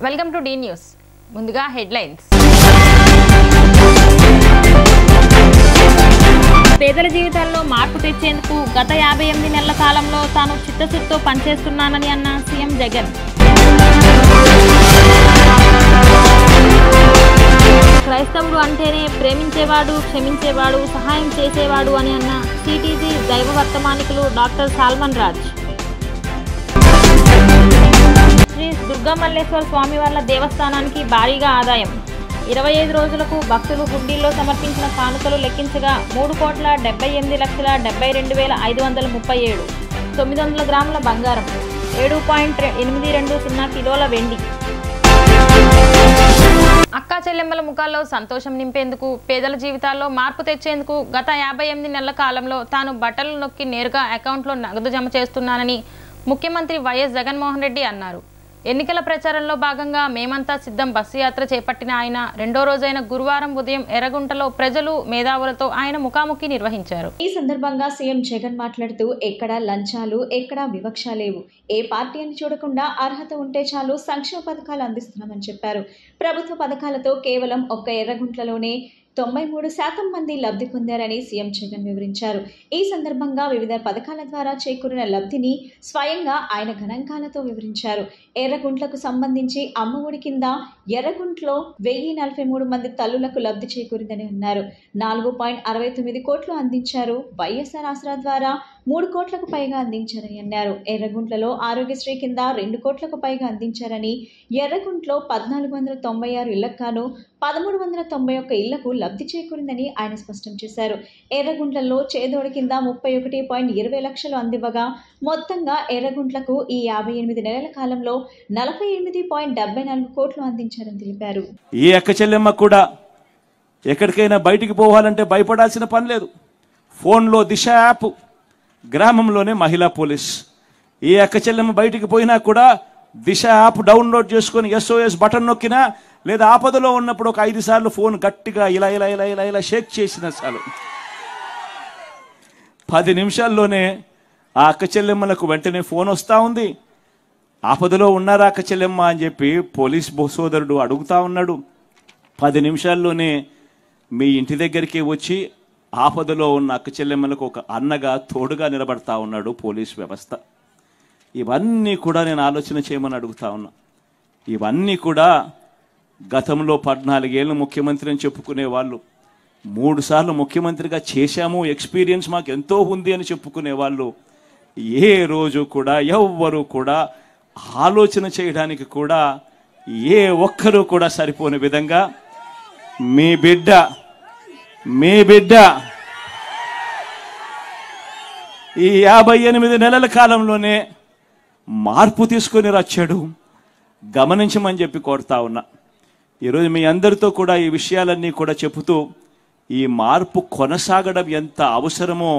Welcome to the news. ముందుగా headlines. పేదల జీవితాల్లో మార్పు తెచ్చేందుకు గత 58 నెలల కాలంలో తాను చిత్తశుద్ధితో పనిచేస్తున్నానని అన్న సీఎం జగన్. క్రైస్తవుడు అంటేనే ప్రేమించేవాడు, క్షమించేవాడు, సహాయం చేసేవాడు అని అన్న సిటీజీ దైవ వర్తమానికులు డాక్టర్ సాల్మన్ రాజ్. శ్రీ దుర్గామల్లేశ్వర స్వామివార్ల దేవస్థానానికి భారీగా ఆదాయం. 25 రోజులకు భక్తులు హుండీల్లో సమర్పించిన కానుకలు లెక్కించగా 3,70,72,537, 900 గ్రాముల బంగారం, 7.820 కిలోల వెండి. అక్కా చెల్లెమ్మల ముఖాల్లో సంతోషం నింపేందుకు, పేదల జీవితాల్లో మార్పు తెచ్చేందుకు గత 58 నెలల కాలంలో తాను బట్టలు నొక్కి నేరుగా అకౌంట్లో నగదు జమ చేస్తున్నానని ముఖ్యమంత్రి వైఎస్ జగన్మోహన్ రెడ్డి అన్నారు. ఎన్నికల ప్రచారంలో భాగంగా మేమంతా సిద్ధం బస్సు యాత్ర చేపట్టిన ఆయన రెండో రోజైన గురువారం ఉదయం ఎర్రగుంటలో ప్రజలు, మేధావులతో ఆయన ముఖాముఖి నిర్వహించారు. ఈ సందర్భంగా సీఎం జగన్ మాట్లాడుతూ ఎక్కడా లంచాలు, ఎక్కడా వివక్ష లేవు. ఏ పార్టీ అని చూడకుండా అర్హత ఉంటే చాలు సంక్షేమ పథకాలు అందిస్తున్నామని చెప్పారు. ప్రభుత్వ పథకాలతో కేవలం ఒక్క ఎర్రగుంట్లలోనే 93% మంది లబ్ధి పొందారని సీఎం జగన్ వివరించారు. ఈ సందర్భంగా వివిధ పథకాల ద్వారా చేకూరిన లబ్ధిని స్వయంగా ఆయన గణాంకాలతో వివరించారు. ఎర్రగుంట్లకు సంబంధించి అమ్మఒడి కింద ఎర్రగుంట్లో 1043 మంది తల్లులకు లబ్ధి చేకూరిందని అన్నారు. 4.69 కోట్లు అందించారు. వైఎస్ఆర్ ఆసరా ద్వారా 3 కోట్లకు పైగా అందించారని అన్నారు. ఎర్రగుంట్లలో ఆరోగ్యశ్రీ కింద 2 కోట్లకు పైగా అందించారని, ఎర్రగుంట్లో 1496 ఇళ్లకు గాను 1391 ఇళ్లకు లబ్ధి చేకూరిందని ఆయన స్పష్టం చేశారు. ఎర్రగుంట్లలో చేదోడు కింద 31.20 లక్షలు అందివ్వగా మొత్తంగా ఎర్రగుంట్లకు ఈ 58 నెలల కాలంలో 48.74 కోట్లు అందించారని తెలిపారు. ఈ అక్క చెల్లెమ్మ కూడా ఎక్కడికైనా బయటికి పోవాలంటే భయపడాల్సిన పని లేదు. ఫోన్లో దిశ యాప్, గ్రామంలోనే మహిళా పోలీస్. ఏ అక్క చెల్లెమ్మ బయటికి పోయినా కూడా దిశ యాప్ డౌన్లోడ్ చేసుకొని SOS బటన్ నొక్కినా, లేదా ఆపదలో ఉన్నప్పుడు ఒక 5 సార్లు ఫోన్ గట్టిగా ఇలా ఇలా ఇలా ఇలా ఇలా షేక్ చేసిన చాలు 10 నిమిషాల్లోనే ఆ అక్క చెల్లెమ్మలకు వెంటనే ఫోన్ వస్తూ ఉంది. ఆపదలో ఉన్నారా అక్క చెల్లెమ్మ అని చెప్పి పోలీస్ సోదరుడు అడుగుతా ఉన్నాడు. 10 నిమిషాల్లోనే మీ ఇంటి దగ్గరికి వచ్చి ఆపదలో ఉన్న అక్క చెల్లెమ్మలకు ఒక అన్నగా, తోడుగా నిలబడతా ఉన్నాడు పోలీస్ వ్యవస్థ. ఇవన్నీ కూడా నేను ఆలోచన చేయమని అడుగుతా ఉన్నా. ఇవన్నీ కూడా గతంలో 14 ఏళ్ళు ముఖ్యమంత్రి అని చెప్పుకునే వాళ్ళు, 3 సార్లు ముఖ్యమంత్రిగా చేశాము, ఎక్స్పీరియన్స్ మాకు ఎంతో ఉంది అని చెప్పుకునే వాళ్ళు ఏ రోజు కూడా ఎవ్వరూ కూడా ఆలోచన చేయడానికి కూడా ఏ ఒక్కరూ కూడా సరిపోని విధంగా మీ బిడ్డ ఈ 58 నెలల కాలంలోనే మార్పు తీసుకొని వచ్చాడు. గమనించమని చెప్పి కోరుతా ఉన్నా. ఈరోజు మీ అందరితో కూడా ఈ విషయాలన్నీ కూడా చెబుతూ ఈ మార్పు కొనసాగడం ఎంత అవసరమో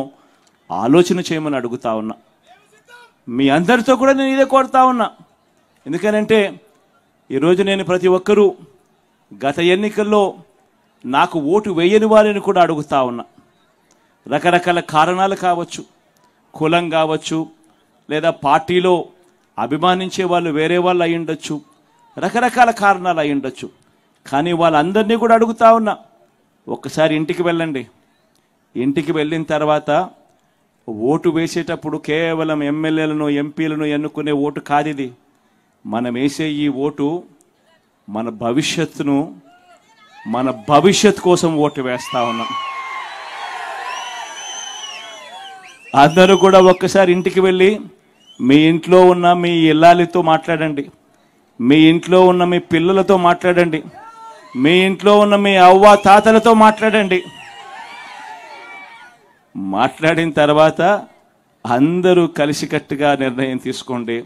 ఆలోచన చేయమని అడుగుతా ఉన్నా. మీ అందరితో కూడా నేను ఇదే కోరుతా ఉన్నా. ఎందుకనంటే ఈరోజు నేను ప్రతి ఒక్కరూ గత ఎన్నికల్లో నాకు ఓటు వేయని వారిని కూడా అడుగుతా ఉన్నా. రకరకాల కారణాలు కావచ్చు, కులం కావచ్చు, లేదా పార్టీలో అభిమానించే వాళ్ళు వేరే వాళ్ళు అయి ఉండొచ్చు, రకరకాల కారణాలు అయి ఉండొచ్చు. కానీ వాళ్ళందరినీ కూడా అడుగుతా ఉన్నా, ఒక్కసారి ఇంటికి వెళ్ళండి. ఇంటికి వెళ్ళిన తర్వాత ఓటు వేసేటప్పుడు కేవలం ఎమ్మెల్యేలను, ఎంపీలను ఎన్నుకునే ఓటు కాదు ఇది. మనం వేసే ఈ ఓటు మన భవిష్యత్తు కోసం ఓటు వేస్తా ఉన్నాం. అందరూ కూడా ఒక్కసారి ఇంటికి వెళ్ళి మీ ఇంట్లో ఉన్న మీ ఇల్లాలితో మాట్లాడండి, మీ ఇంట్లో ఉన్న మీ పిల్లలతో మాట్లాడండి, మీ ఇంట్లో ఉన్న మీ అవ్వ తాతలతో మాట్లాడండి. మాట్లాడిన తర్వాత అందరూ కలిసికట్టుగా నిర్ణయం తీసుకోండి.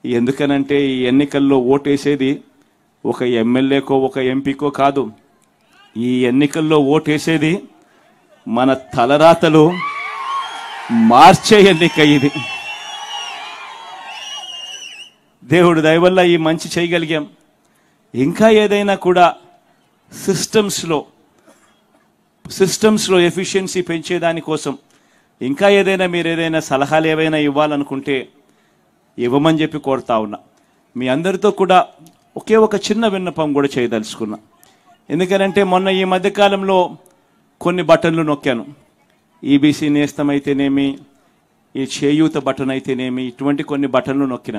ఎందుకనంటే ఈ ఎన్నికల్లో ఓటేసేది ఒక ఎమ్మెల్యేకో ఒక ఎంపీకో కాదు. ఈ ఎన్నికల్లో ఓటేసేది మన తలరాతలు మార్చే ఎన్నిక ఇది. దేవుడు దయ వల్ల ఈ మంచి చేయగలిగాం. ఇంకా ఏదైనా కూడా సిస్టమ్స్లో ఎఫిషియన్సీ పెంచేదానికోసం ఇంకా ఏదైనా మీరు ఏదైనా సలహాలు ఏవైనా ఇవ్వాలనుకుంటే ఇవ్వమని చెప్పి కోరుతా ఉన్నా. మీ అందరితో కూడా ఒకే ఒక చిన్న విన్నపం కూడా చేయదలుచుకున్నా. ఎందుకనంటే మొన్న ఈ మధ్యకాలంలో కొన్ని బటన్లు నొక్కాను. ఈబీసీ నేస్తం అయితేనేమి, ఈ చేయూత బటన్ అయితేనేమి, ఇటువంటి కొన్ని బటన్లు నొక్కిన.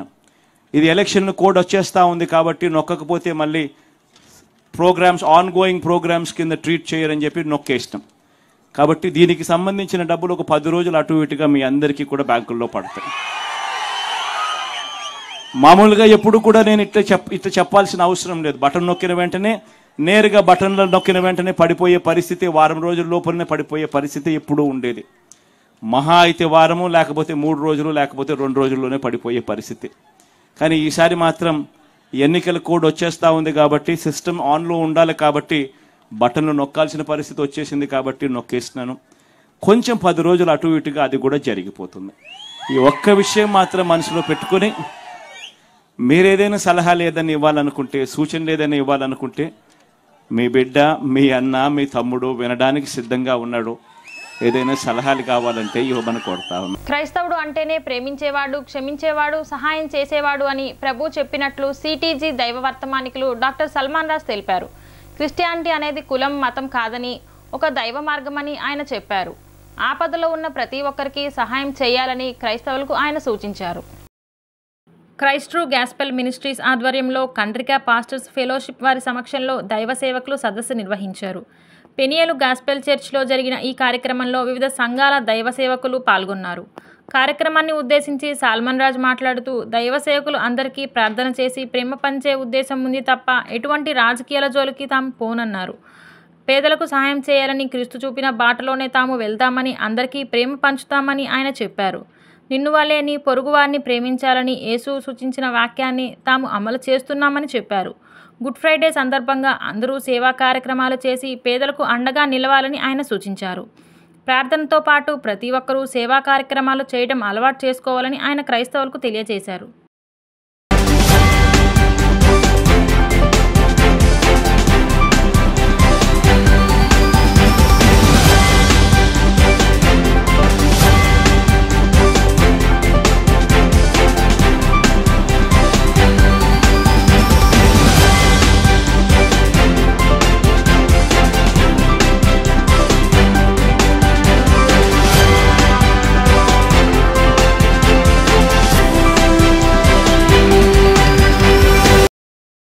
ఇది ఎలక్షన్ కోడ్ వచ్చేస్తూ ఉంది కాబట్టి నొక్కకపోతే మళ్ళీ ప్రోగ్రామ్స్, ఆన్ గోయింగ్ ప్రోగ్రామ్స్ కింద ట్రీట్ చేయరని చెప్పి నొక్కేసినాం. కాబట్టి దీనికి సంబంధించిన డబ్బులు ఒక 10 రోజులు అటు ఇటుగా మీ అందరికీ కూడా బ్యాంకుల్లో పడతాయి. మామూలుగా ఎప్పుడు కూడా నేను ఇట్లా చెప్పాల్సిన అవసరం లేదు. బటన్ నొక్కిన వెంటనే నేరుగా బటన్లు నొక్కిన వెంటనే పడిపోయే పరిస్థితి, వారం రోజుల లోపలనే పడిపోయే పరిస్థితి ఎప్పుడూ ఉండేది. మహా అయితే వారము, లేకపోతే 3 రోజులు, లేకపోతే 2 రోజుల్లోనే పడిపోయే పరిస్థితి. కానీ ఈసారి మాత్రం ఎన్నికల కోడ్ వచ్చేస్తూ ఉంది కాబట్టి, సిస్టమ్ ఆన్లో ఉండాలి కాబట్టి బటన్లు నొక్కాల్సిన పరిస్థితి వచ్చేసింది కాబట్టి నొక్కేస్తున్నాను. కొంచెం 10 రోజులు అటు ఇటుగా అది కూడా జరిగిపోతుంది. ఈ ఒక్క విషయం మాత్రం మనసులో పెట్టుకొని మీరేదైనా సలహా లేదని ఇవ్వాలనుకుంటే, సూచన లేదని ఇవ్వాలనుకుంటే, మీ బిడ్డ, మీ అన్న, మీ తమ్ముడు వినడానికి సిద్ధంగా ఉన్నాడు. ఏదైనా సలహాలు కావాలంటే ఇవ్వమని కోరుతా ఉన్నా. క్రైస్తవుడు అంటేనే ప్రేమించేవాడు, క్షమించేవాడు, సహాయం చేసేవాడు అని ప్రభు చెప్పినట్లు సిటీజీ దైవ వర్తమానికులు డాక్టర్ సల్మాన్ రాజ్ తెలిపారు. క్రిస్టియానిటీ అనేది కులం, మతం కాదని ఒక దైవ మార్గమని ఆయన చెప్పారు. ఆపదలో ఉన్న ప్రతి ఒక్కరికి సహాయం చేయాలని క్రైస్తవులకు ఆయన సూచించారు. క్రైస్ట్ ట్రూ గాస్పెల్ మినిస్ట్రీస్ ఆధ్వర్యంలో కండ్రిక పాస్టర్స్ ఫెలోషిప్ వారి సమక్షంలో దైవ సేవకులు సదస్సు నిర్వహించారు. పెనియలు గాస్పెల్ చర్చ్లో జరిగిన ఈ కార్యక్రమంలో వివిధ సంఘాల దైవ సేవకులు పాల్గొన్నారు. కార్యక్రమాన్ని ఉద్దేశించి సల్మాన్ రాజ్ మాట్లాడుతూ, దైవ సేవకులు అందరికీ ప్రార్థన చేసి ప్రేమ పంచే ఉద్దేశం ఉంది తప్ప ఎటువంటి రాజకీయాల జోలికి తాము పోనన్నారు. పేదలకు సహాయం చేయాలని క్రీస్తు చూపిన బాటలోనే తాము వెళ్తామని, అందరికీ ప్రేమ పంచుతామని ఆయన చెప్పారు. నిన్ను వలే నీ పొరుగువారిని ప్రేమించాలని యేసు సూచించిన వాక్యాన్ని తాము అమలు చేస్తున్నామని చెప్పారు. గుడ్ ఫ్రైడే సందర్భంగా అందరూ సేవా కార్యక్రమాలు చేసి పేదలకు అండగా నిలవాలని ఆయన సూచించారు. ప్రార్థనతో పాటు ప్రతి ఒక్కరూ సేవా కార్యక్రమాలు చేయడం అలవాటు చేసుకోవాలని ఆయన క్రైస్తవులకు తెలియజేశారు.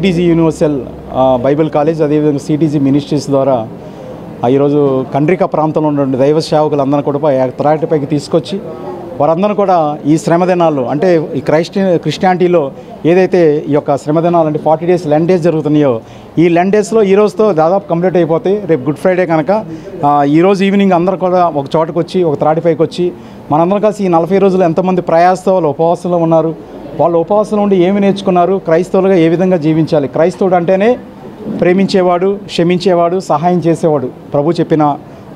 సిటీజీ యూనివర్సల్ బైబిల్ కాలేజ్, అదేవిధంగా సిటీజీ మినిస్ట్రీస్ ద్వారా ఈరోజు కండ్రిక ప్రాంతంలో ఉన్న దైవ సేవకులందరూ కూడా త్రాటిపైకి తీసుకొచ్చి వారందరూ కూడా ఈ శ్రమదినాలు, అంటే ఈ క్రిస్టియానిటీలో ఏదైతే ఈ యొక్క శ్రమదినాలు అంటే 40 days లెంట్ డేస్ జరుగుతున్నాయో, ఈ లెంట్ డేస్లో ఈ రోజుతో దాదాపు కంప్లీట్ అయిపోతాయి. రేపు గుడ్ ఫ్రైడే కనుక ఈరోజు ఈవినింగ్ అందరూ కూడా ఒక చోటకు వచ్చి, ఒక త్రాటిపైకి వచ్చి మనందరం కలిసి ఈ 40 రోజులు ఎంతమంది ప్రయాసతో వాళ్ళు ఉపవాసంలో ఉన్నారు, వాళ్ళు ఉపవాసం నుండి ఏమి నేర్చుకున్నారు, క్రైస్తవులుగా ఏ విధంగా జీవించాలి. క్రైస్తవుడు అంటేనే ప్రేమించేవాడు, క్షమించేవాడు, సహాయం చేసేవాడు. ప్రభు చెప్పిన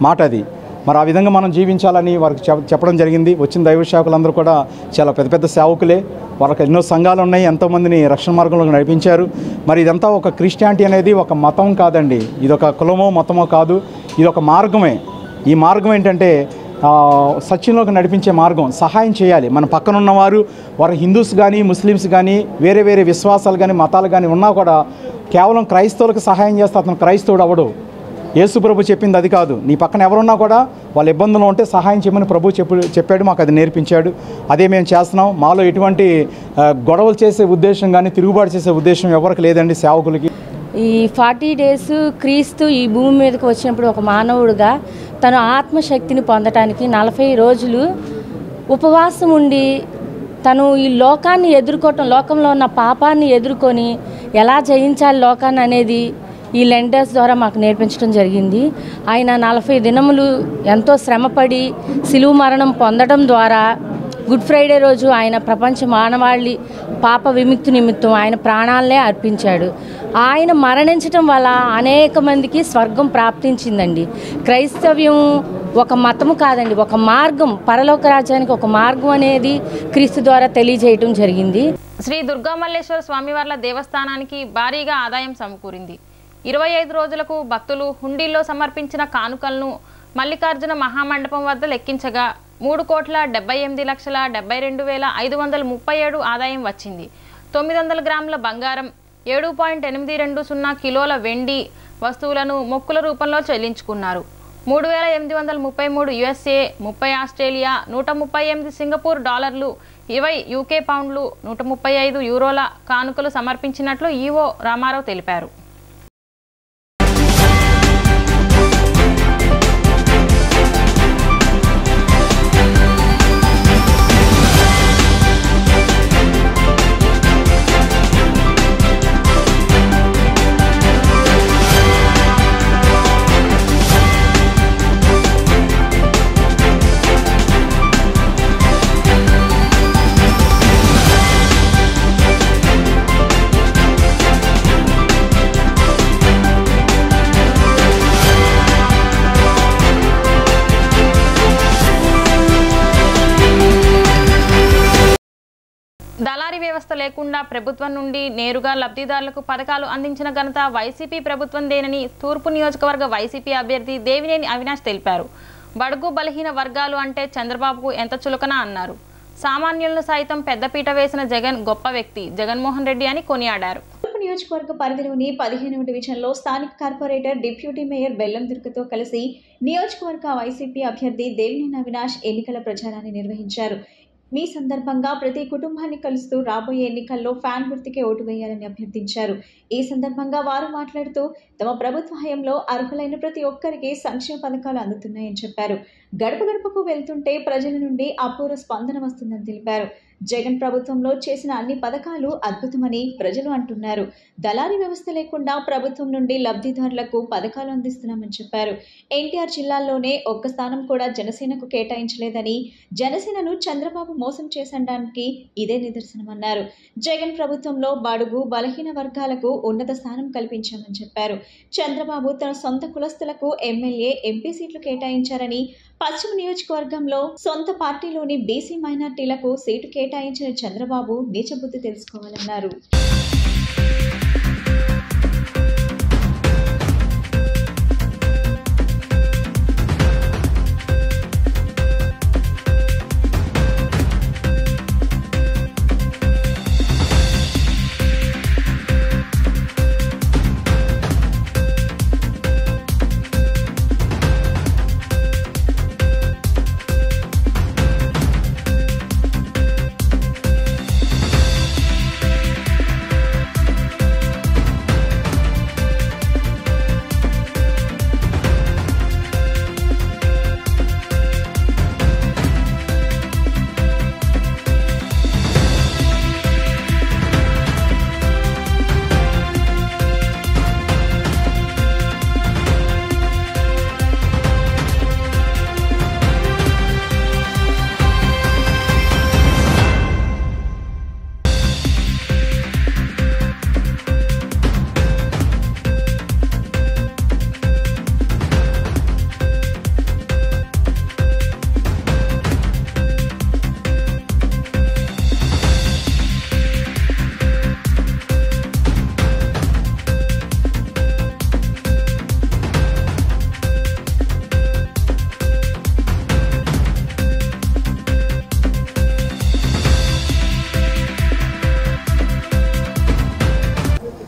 మాట అది. మరి ఆ విధంగా మనం జీవించాలని వారికి చెప్పడం జరిగింది. వచ్చిన దైవ సేవకులందరూ కూడా చాలా పెద్ద పెద్ద సేవకులే. వాళ్ళకి ఎన్నో సంఘాలు ఉన్నాయి, ఎంతోమందిని రక్షణ మార్గంలో నడిపించారు. మరి ఇదంతా ఒక క్రిస్టియానిటీ అనేది ఒక మతం కాదండి, ఇది ఒక కులమో మతమో కాదు, ఇది ఒక మార్గమే. ఈ మార్గం ఏంటంటే సత్యంలోకి నడిపించే మార్గం. సహాయం చేయాలి. మన పక్కన ఉన్నవారు, వారు హిందూస్ కానీ, ముస్లిమ్స్ కానీ, వేరే వేరే విశ్వాసాలు కానీ, మతాలు కానీ ఉన్నా కూడా కేవలం క్రైస్తవులకు సహాయం చేస్తే అతను క్రైస్తవుడు అవ్వడు. యేసు ప్రభు చెప్పింది అది కాదు. నీ పక్కన ఎవరున్నా కూడా వాళ్ళ ఇబ్బందులు ఉంటే సహాయం చేయమని ప్రభు చెప్పాడు, మాకు అది నేర్పించాడు. అదే మేము చేస్తున్నాం. మాలో ఎటువంటి గొడవలు చేసే ఉద్దేశం కానీ, తిరుగుబాటు చేసే ఉద్దేశం ఎవరికి లేదండి సేవకులకి. ఈ 40 days క్రీస్తు ఈ భూమి మీదకి వచ్చినప్పుడు ఒక మానవుడిగా తన ఆత్మశక్తిని పొందటానికి 40 రోజులు ఉపవాసం ఉండి తను ఈ లోకాన్ని ఎదుర్కోవటం, లోకంలో ఉన్న పాపాన్ని ఎదుర్కొని ఎలా జయించాలి లోకాన్ని అనేది ఈ లెండర్స్ ద్వారా మాకు నేర్పించడం జరిగింది. ఆయన 40 దినములు ఎంతో శ్రమపడి శిలువ మరణం పొందడం ద్వారా గుడ్ ఫ్రైడే రోజు ఆయన ప్రపంచ మానవాళి పాప విముక్తి నిమిత్తం ఆయన ప్రాణాలనే అర్పించాడు. ఆయన మరణించడం వల్ల అనేక మందికి స్వర్గం ప్రాప్తించిందండి. క్రైస్తవ్యం ఒక మతము కాదండి, ఒక మార్గం, పరలోక రాజ్యానికి ఒక మార్గం అనేది క్రీస్తు ద్వారా తెలియజేయడం జరిగింది. శ్రీ దుర్గామల్లేశ్వర స్వామివార్ల దేవస్థానానికి భారీగా ఆదాయం సమకూరింది. 25 రోజులకు భక్తులు హుండీల్లో సమర్పించిన కానుకలను మల్లికార్జున మహామండపం వద్ద లెక్కించగా 3,78,72,537 ఆదాయం వచ్చింది. 900 గ్రాముల బంగారం, 7.820 కిలోల వెండి వస్తువులను మొక్కుల రూపంలో చెల్లించుకున్నారు. 3,833 USA, 30 ఆస్ట్రేలియా, 138 సింగపూర్ డాలర్లు, 20 UK పౌండ్లు, 135 యూరోల కానుకలు సమర్పించినట్లు ఈవో రామారావు తెలిపారు. దళారీ వ్యవస్థ లేకుండా ప్రభుత్వం నుండి నేరుగా లబ్ధిదారులకు పథకాలు అందించిన ఘనత వైసీపీ ప్రభుత్వందేనని తూర్పు నియోజకవర్గ వైసీపీ అభ్యర్థి దేవినేని అవినాష్ తెలిపారు. బడుగు బలహీన వర్గాలు అంటే చంద్రబాబుకు ఎంత చులకన అన్నారు. సామాన్యులను సైతం పెద్దపీట వేసిన జగన్ గొప్ప వ్యక్తి జగన్మోహన్ రెడ్డి అని కొనియాడారు. నియోజకవర్గ పరిధిలోని 15వ డివిజన్లో స్థానిక కార్పొరేటర్ డిప్యూటీ మేయర్ బెల్లం దుర్గతో కలిసి నియోజకవర్గ వైసీపీ అభ్యర్థి దేవినేని అవినాష్ ఎన్నికల ప్రచారాన్ని నిర్వహించారు. ఈ సందర్భంగా ప్రతి కుటుంబాన్ని కలుస్తూ రాబోయే ఎన్నికల్లో ఫ్యాన్ గుర్తుకే ఓటు వేయాలని అభ్యర్థించారు. ఈ సందర్భంగా వారు మాట్లాడుతూ తమ ప్రభుత్వ హయాంలో అర్హులైన ప్రతి ఒక్కరికి సంక్షేమ పథకాలు అందుతున్నాయని చెప్పారు. గడప గడపకు వెళ్తుంటే ప్రజల నుండి అపూర్వ స్పందన వస్తుందని తెలిపారు. జగన్ ప్రభుత్వంలో చేసిన అన్ని పథకాలు అద్భుతమని ప్రజలు అంటున్నారు. దళారీ వ్యవస్థ లేకుండా ప్రభుత్వం నుండి లబ్ధిదారులకు పథకాలు అందిస్తున్నామని చెప్పారు. ఎన్టీఆర్ జిల్లాలోనే ఒక్క స్థానం కూడా జనసేనకు కేటాయించలేదని, జనసేనను చంద్రబాబు మోసం చేసడానికి ఇదే నిదర్శనమన్నారు. జగన్ ప్రభుత్వంలో బడుగు బలహీన వర్గాలకు ఉన్నత స్థానం కల్పించామని చెప్పారు. చంద్రబాబు తన సొంత కులస్తులకు ఎమ్మెల్యే, ఎంపీ సీట్లు కేటాయించారని, పశ్చిమ నియోజకవర్గంలో సొంత పార్టీలోని బీసీ మైనార్టీలకు సీటు కేటాయించిన చంద్రబాబు నీచబుద్ధి తెలుసుకోవాలన్నారు.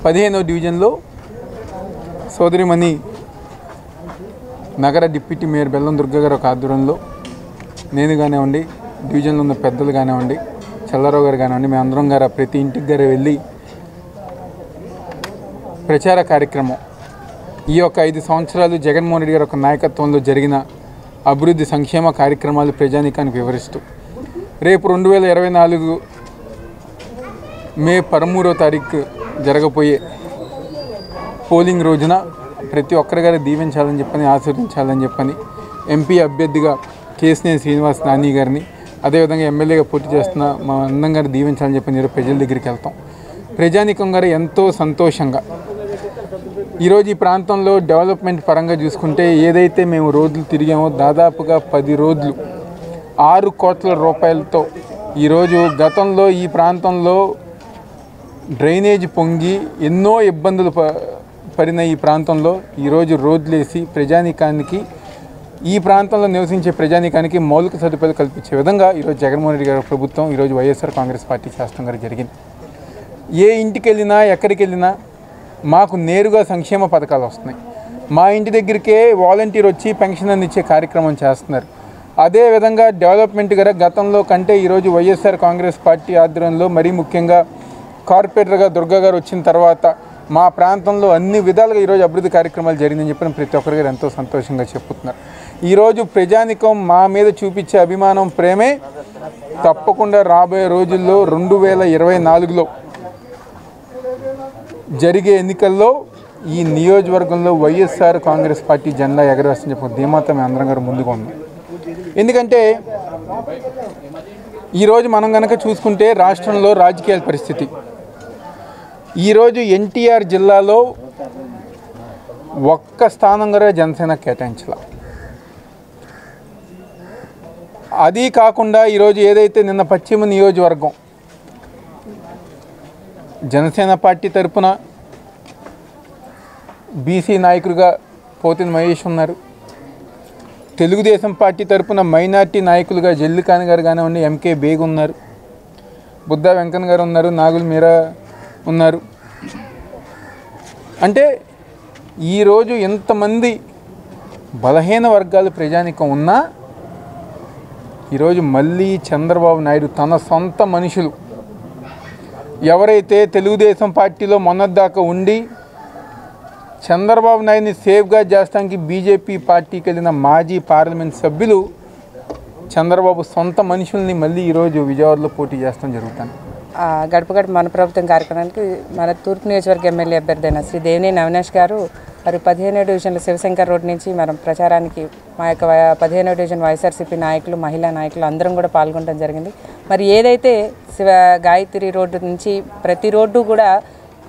పదిహేనవ డివిజన్లో సోదరిమణి నగర డిప్యూటీ మేయర్ బెల్లం దుర్గ గారి ఒక ఆధ్వర్యంలో నేను కానివ్వండి, డివిజన్లో ఉన్న పెద్దలు కానివ్వండి, చల్లారావు గారు కానివ్వండి, మేమందరం గారు ప్రతి ఇంటికి గారు వెళ్ళి ప్రచార కార్యక్రమం ఈ యొక్క 5 సంవత్సరాలు జగన్మోహన్ రెడ్డి గారి ఒక నాయకత్వంలో జరిగిన అభివృద్ధి సంక్షేమ కార్యక్రమాలు ప్రజానీకానికి వివరిస్తూ రేపు 2024 మే 13వ తారీఖు జరగబోయే పోలింగ్ రోజున ప్రతి ఒక్కరి గారు దీవించాలని చెప్పని, ఆశీర్వదించాలని చెప్పని ఎంపీ అభ్యర్థిగా కేసినేని శ్రీనివాస్ నాని గారిని, అదేవిధంగా ఎమ్మెల్యేగా పోటీ చేస్తున్న మా అందం గారు దీవించాలని చెప్పని ఈరోజు ప్రజల దగ్గరికి వెళ్తాం. ప్రజానీకం గారు ఎంతో సంతోషంగా ఈరోజు ఈ ప్రాంతంలో డెవలప్మెంట్ పరంగా చూసుకుంటే ఏదైతే మేము రోడ్లు తిరిగామో దాదాపుగా 10 రోడ్లు 6 కోట్ల రూపాయలతో ఈరోజు గతంలో ఈ ప్రాంతంలో డ్రైనేజ్ పొంగి ఎన్నో ఇబ్బందులు పడిన ఈ ప్రాంతంలో ఈరోజు రోడ్లు వేసి ప్రజానీకానికి, ఈ ప్రాంతంలో నివసించే ప్రజానీకానికి మౌలిక సదుపాయాలు కల్పించే విధంగా ఈరోజు జగన్మోహన్ రెడ్డి గారి ప్రభుత్వం, ఈరోజు వైఎస్ఆర్ కాంగ్రెస్ పార్టీ శాసనం గారు జరిగింది. ఏ ఇంటికి వెళ్ళినా ఎక్కడికి వెళ్ళినా మాకు నేరుగా సంక్షేమ పథకాలు వస్తున్నాయి. మా ఇంటి దగ్గరికే వాలంటీర్ వచ్చి పెన్షన్ అందించే కార్యక్రమం చేస్తున్నారు. అదేవిధంగా డెవలప్మెంట్ గారు గతంలో కంటే ఈరోజు వైఎస్ఆర్ కాంగ్రెస్ పార్టీ ఆధ్వర్యంలో మరీ ముఖ్యంగా కార్పొరేటర్గా దుర్గా గారు వచ్చిన తర్వాత మా ప్రాంతంలో అన్ని విధాలుగా ఈరోజు అభివృద్ధి కార్యక్రమాలు జరిగిందని చెప్పిన ప్రతి ఒక్కరి గారు ఎంతో సంతోషంగా చెప్పుతున్నారు. ఈరోజు ప్రజానికం మా మీద చూపించే అభిమానం, ప్రేమే తప్పకుండా రాబోయే రోజుల్లో 2024లో జరిగే ఎన్నికల్లో ఈ నియోజకవర్గంలో వైఎస్ఆర్ కాంగ్రెస్ పార్టీ జెండా ఎగరవేస్తని చెప్పి ధీమాత మేము అందరం గారు ముందుగా ఉన్నాం. ఎందుకంటే ఈరోజు మనం కనుక చూసుకుంటే రాష్ట్రంలో రాజకీయాల పరిస్థితి, ఈరోజు ఎన్టీఆర్ జిల్లాలో ఒక్క స్థానం కూడా జనసేన కేటాయించాల. అది కాకుండా ఈరోజు ఏదైతే నిన్న పశ్చిమ నియోజకవర్గం జనసేన పార్టీ తరపున బీసీ నాయకుడిగా పోతిన మహేష్ ఉన్నారు, తెలుగుదేశం పార్టీ తరపున మైనార్టీ నాయకులుగా జల్లికాని గారు కానివ్వండి, ఎంకే బేగ్ ఉన్నారు, బుద్ధా వెంకన్న గారు ఉన్నారు, నాగుల్ మీరా ఉన్నారు. అంటే ఈరోజు ఎంతమంది బలహీన వర్గాలు ప్రజానికం ఉన్నా ఈరోజు మళ్ళీ చంద్రబాబు నాయుడు తన సొంత మనుషులు ఎవరైతే తెలుగుదేశం పార్టీలో మొన్నటిదాకా ఉండి చంద్రబాబు నాయుడిని సేఫ్గా చేస్తానికి బీజేపీ పార్టీకి వెళ్ళిన మాజీ పార్లమెంట్ సభ్యులు చంద్రబాబు సొంత మనుషుల్ని మళ్ళీ ఈరోజు విజయవాడలో పోటీ చేస్తాం జరుగుతుంది. గడప గడప మన ప్రభుత్వం కార్యక్రమానికి మన తూర్పు నియోజకవర్గ ఎమ్మెల్యే అభ్యర్థి అయిన శ్రీ దేవినేని అవినాష్ గారు మరి 15వ డివిజన్లో శివశంకర్ రోడ్ నుంచి మనం ప్రచారానికి మా యొక్క 15వ డివిజన్ వైఎస్ఆర్సీపీ నాయకులు, మహిళా నాయకులు అందరం కూడా పాల్గొనడం జరిగింది. మరి ఏదైతే గాయత్రి రోడ్డు నుంచి ప్రతి రోడ్డు కూడా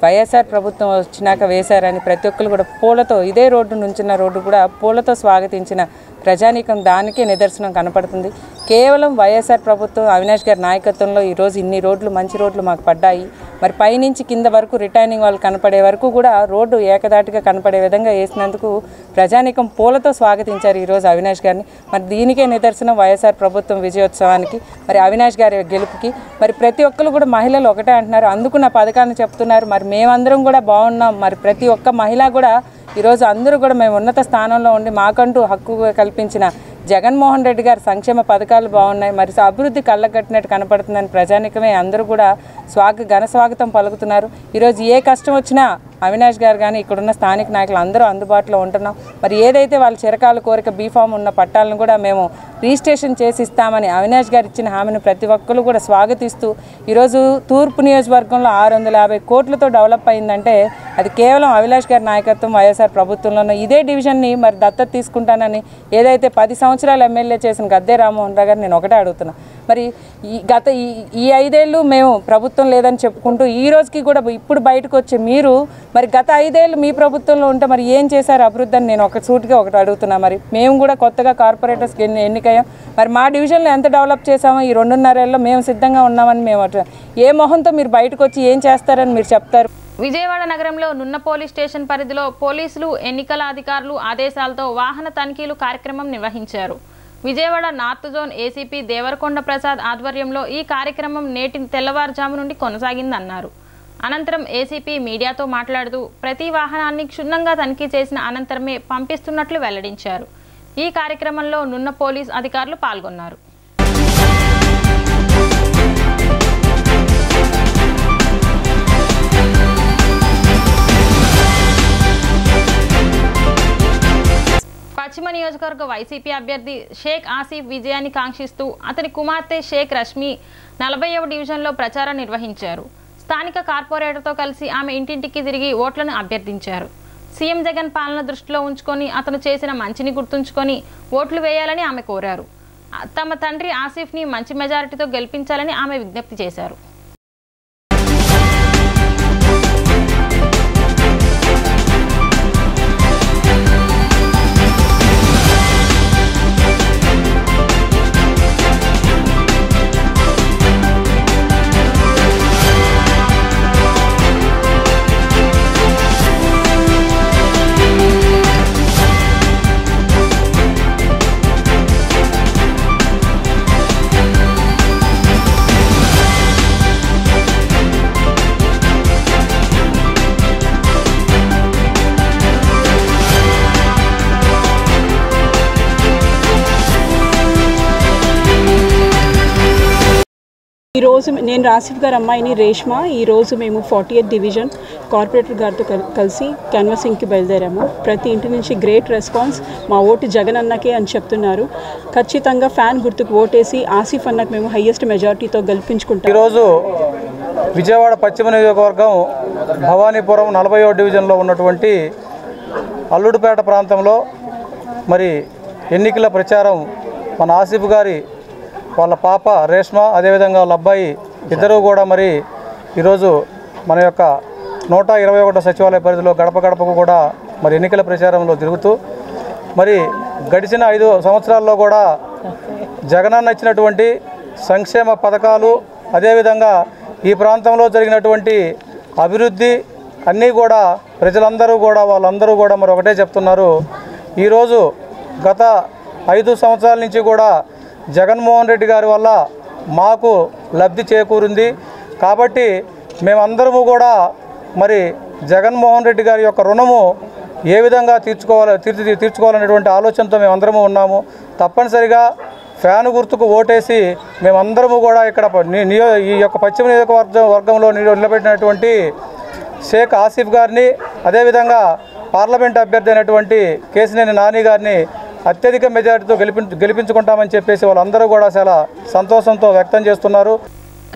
వైఎస్ఆర్ ప్రభుత్వం వచ్చినాక వేశారని ప్రతి ఒక్కరు కూడా పూలతో, ఇదే రోడ్డు నుంచిన రోడ్డు కూడా పూలతో స్వాగతించిన ప్రజానీకం దానికే నిదర్శనం కనపడుతుంది. కేవలం వైఎస్ఆర్ ప్రభుత్వం అవినాష్ గారి నాయకత్వంలో ఈరోజు ఇన్ని రోడ్లు, మంచి రోడ్లు మాకు పడ్డాయి. మరి పైనుంచి కింద వరకు రిటైనింగ్ వాళ్ళు కనపడే వరకు కూడా రోడ్డు ఏకదాటిగా కనపడే విధంగా వేసినందుకు ప్రజానీకం పూలతో స్వాగతించారు ఈరోజు అవినాష్ గారిని. మరి దీనికే నిదర్శనం వైఎస్ఆర్ ప్రభుత్వం విజయోత్సవానికి, మరి అవినాష్ గారి గెలుపుకి. మరి ప్రతి ఒక్కరు కూడా మహిళలు ఒకటే అంటున్నారు, అందుకు నా పథకాన్ని చెప్తున్నారు. మరి మేమందరం కూడా బాగున్నాం. మరి ప్రతి ఒక్క మహిళ కూడా ఈరోజు అందరూ కూడా మేము ఉన్నత స్థానంలో ఉండి మాకంటూ హక్కు కల్పించిన జగన్మోహన్ రెడ్డి గారి సంక్షేమ పథకాలు బాగున్నాయి, మరి అభివృద్ధి కళ్ళగట్టినట్టు కనపడుతుందని ప్రజానికమే అందరూ కూడా ఘన స్వాగతం పలుకుతున్నారు. ఈరోజు ఏ కష్టం వచ్చినా అవినాష్ గారు కానీ ఇక్కడున్న స్థానిక నాయకులు అందరూ అందుబాటులో ఉంటున్నాం. మరి ఏదైతే వాళ్ళ చిరకాల కోరిక బీఫామ్ ఉన్న పట్టాలను కూడా మేము రిజిస్ట్రేషన్ చేసి ఇస్తామని అవినాష్ గారు ఇచ్చిన హామీని ప్రతి ఒక్కరు కూడా స్వాగతిస్తూ ఈరోజు తూర్పు నియోజకవర్గంలో 650 కోట్లతో డెవలప్ అయిందంటే అది కేవలం అవినాష్ గారి నాయకత్వం వైఎస్ఆర్ ప్రభుత్వంలోనూ. ఇదే డివిజన్ని మరి దత్తత తీసుకుంటానని ఏదైతే 10 సంవత్సరాలు ఎమ్మెల్యే చేసిన గద్దె రామ్మోహన్ రావు గారు నేను ఒకటే అడుగుతున్నా, మరి ఈ 5 ఏళ్ళు మేము ప్రభుత్వం లేదని చెప్పుకుంటూ ఈ రోజుకి కూడా ఇప్పుడు బయటకు వచ్చే మీరు మరి గత 5 ఏళ్ళు మీ ప్రభుత్వంలో ఉంటే మరి ఏం చేశారు అభివృద్ధి అని నేను సూటిగా ఒకటి అడుగుతున్నా. మరి మేము కూడా కొత్తగా కార్పొరేటర్స్కి ఎన్నికయ్యాం, మరి మా డివిజన్లో ఎంత డెవలప్ చేసామో ఈ 2.5 ఏళ్ళలో మేము సిద్ధంగా ఉన్నామని మేము ఏ మొహంతో మీరు బయటకు వచ్చి ఏం చేస్తారని మీరు చెప్తారు? విజయవాడ నగరంలో నున్న పోలీస్ స్టేషన్ పరిధిలో పోలీసులు, ఎన్నికల అధికారులు ఆదేశాలతో వాహన తనిఖీలు కార్యక్రమం నిర్వహించారు. Vijayawada north zone ACP Devarakonda Prasad ఆధ్వర్యంలో ఈ కార్యక్రమం నేటి తెల్లవారుజాము నుండి కొనసాగిందన్నారు. అనంతరం ఏసీపీ మీడియాతో మాట్లాడుతూ ప్రతి వాహనాన్ని క్షుణ్ణంగా తనిఖీ చేసిన అనంతరమే పంపిస్తున్నట్లు వెల్లడించారు. ఈ కార్యక్రమంలో నున్న పోలీస్ అధికారులు పాల్గొన్నారు. పశ్చిమ నియోజకవర్గ వైసీపీ అభ్యర్థి షేక్ ఆసిఫ్ విజయాన్ని కాంక్షిస్తూ అతని కుమార్తె షేక్ రష్మి 40వ డివిజన్లో ప్రచారం నిర్వహించారు. స్థానిక కార్పొరేటర్తో కలిసి ఆమె ఇంటింటికి తిరిగి ఓట్లను అభ్యర్థించారు. సీఎం జగన్ పాలన దృష్టిలో ఉంచుకొని అతను చేసిన మంచిని గుర్తుంచుకొని ఓట్లు వేయాలని ఆమె కోరారు. తమ తండ్రి ఆసిఫ్ని మంచి మెజారిటీతో గెలిపించాలని ఆమె విజ్ఞప్తి చేశారు. ఈరోజు నేను రాసిఫ్ గారి అమ్మాయిని రేష్మా ఈరోజు మేము 48th డివిజన్ కార్పొరేటర్ గారితో కలిసి క్యాన్వాసింగ్కి బయలుదేరాము. ప్రతి ఇంటి నుంచి గ్రేట్ రెస్పాన్స్, మా ఓటు జగన్ అన్నకే అని చెప్తున్నారు. ఖచ్చితంగా ఫ్యాన్ గుర్తుకు ఓటేసి ఆసిఫ్ అన్నకు మేము హైయెస్ట్ మెజారిటీతో గెలిపించుకుంటాం. ఈరోజు విజయవాడ పశ్చిమ నియోజకవర్గం భవానీపురం 40వ డివిజన్లో ఉన్నటువంటి అల్లుడుపేట ప్రాంతంలో మరి ఎన్నికల ప్రచారం మన ఆసిఫ్ గారి వాళ్ళ పాప రేష్మ అదేవిధంగా వాళ్ళ అబ్బాయి ఇద్దరు కూడా మరి ఈరోజు మన యొక్క 121వ సచివాలయ పరిధిలో గడప గడపకు కూడా మరి ఎన్నికల ప్రచారంలో తిరుగుతూ మరి గడిచిన 5 సంవత్సరాల్లో కూడా జగనన్న ఇచ్చినటువంటి సంక్షేమ పథకాలు అదేవిధంగా ఈ ప్రాంతంలో జరిగినటువంటి అభివృద్ధి అన్నీ కూడా ప్రజలందరూ కూడా వాళ్ళందరూ కూడా మరి ఒకటే చెప్తున్నారు. ఈరోజు గత 5 సంవత్సరాల నుంచి కూడా జగన్మోహన్ రెడ్డి గారి వల్ల మాకు లబ్ధి చేకూరింది. కాబట్టి మేమందరము కూడా మరి జగన్మోహన్ రెడ్డి గారి యొక్క రుణము ఏ విధంగా తీర్చుకోవాలనేటువంటి ఆలోచనతో మేమందరము ఉన్నాము. తప్పనిసరిగా ఫ్యాను గుర్తుకు ఓటేసి మేమందరము కూడా ఇక్కడ ఈ యొక్క పశ్చిమ నియోజకవర్గంలో నిలబెట్టినటువంటి షేక్ ఆసిఫ్ గారిని అదేవిధంగా పార్లమెంట్ అభ్యర్థి అయినటువంటి కేసినేని నాని గారిని అత్యధిక మెజారిటీతో గెలిపించుకుంటామని చెప్పేసి వాళ్ళందరూ కూడా చాలా సంతోషంతో వ్యక్తం చేస్తున్నారు.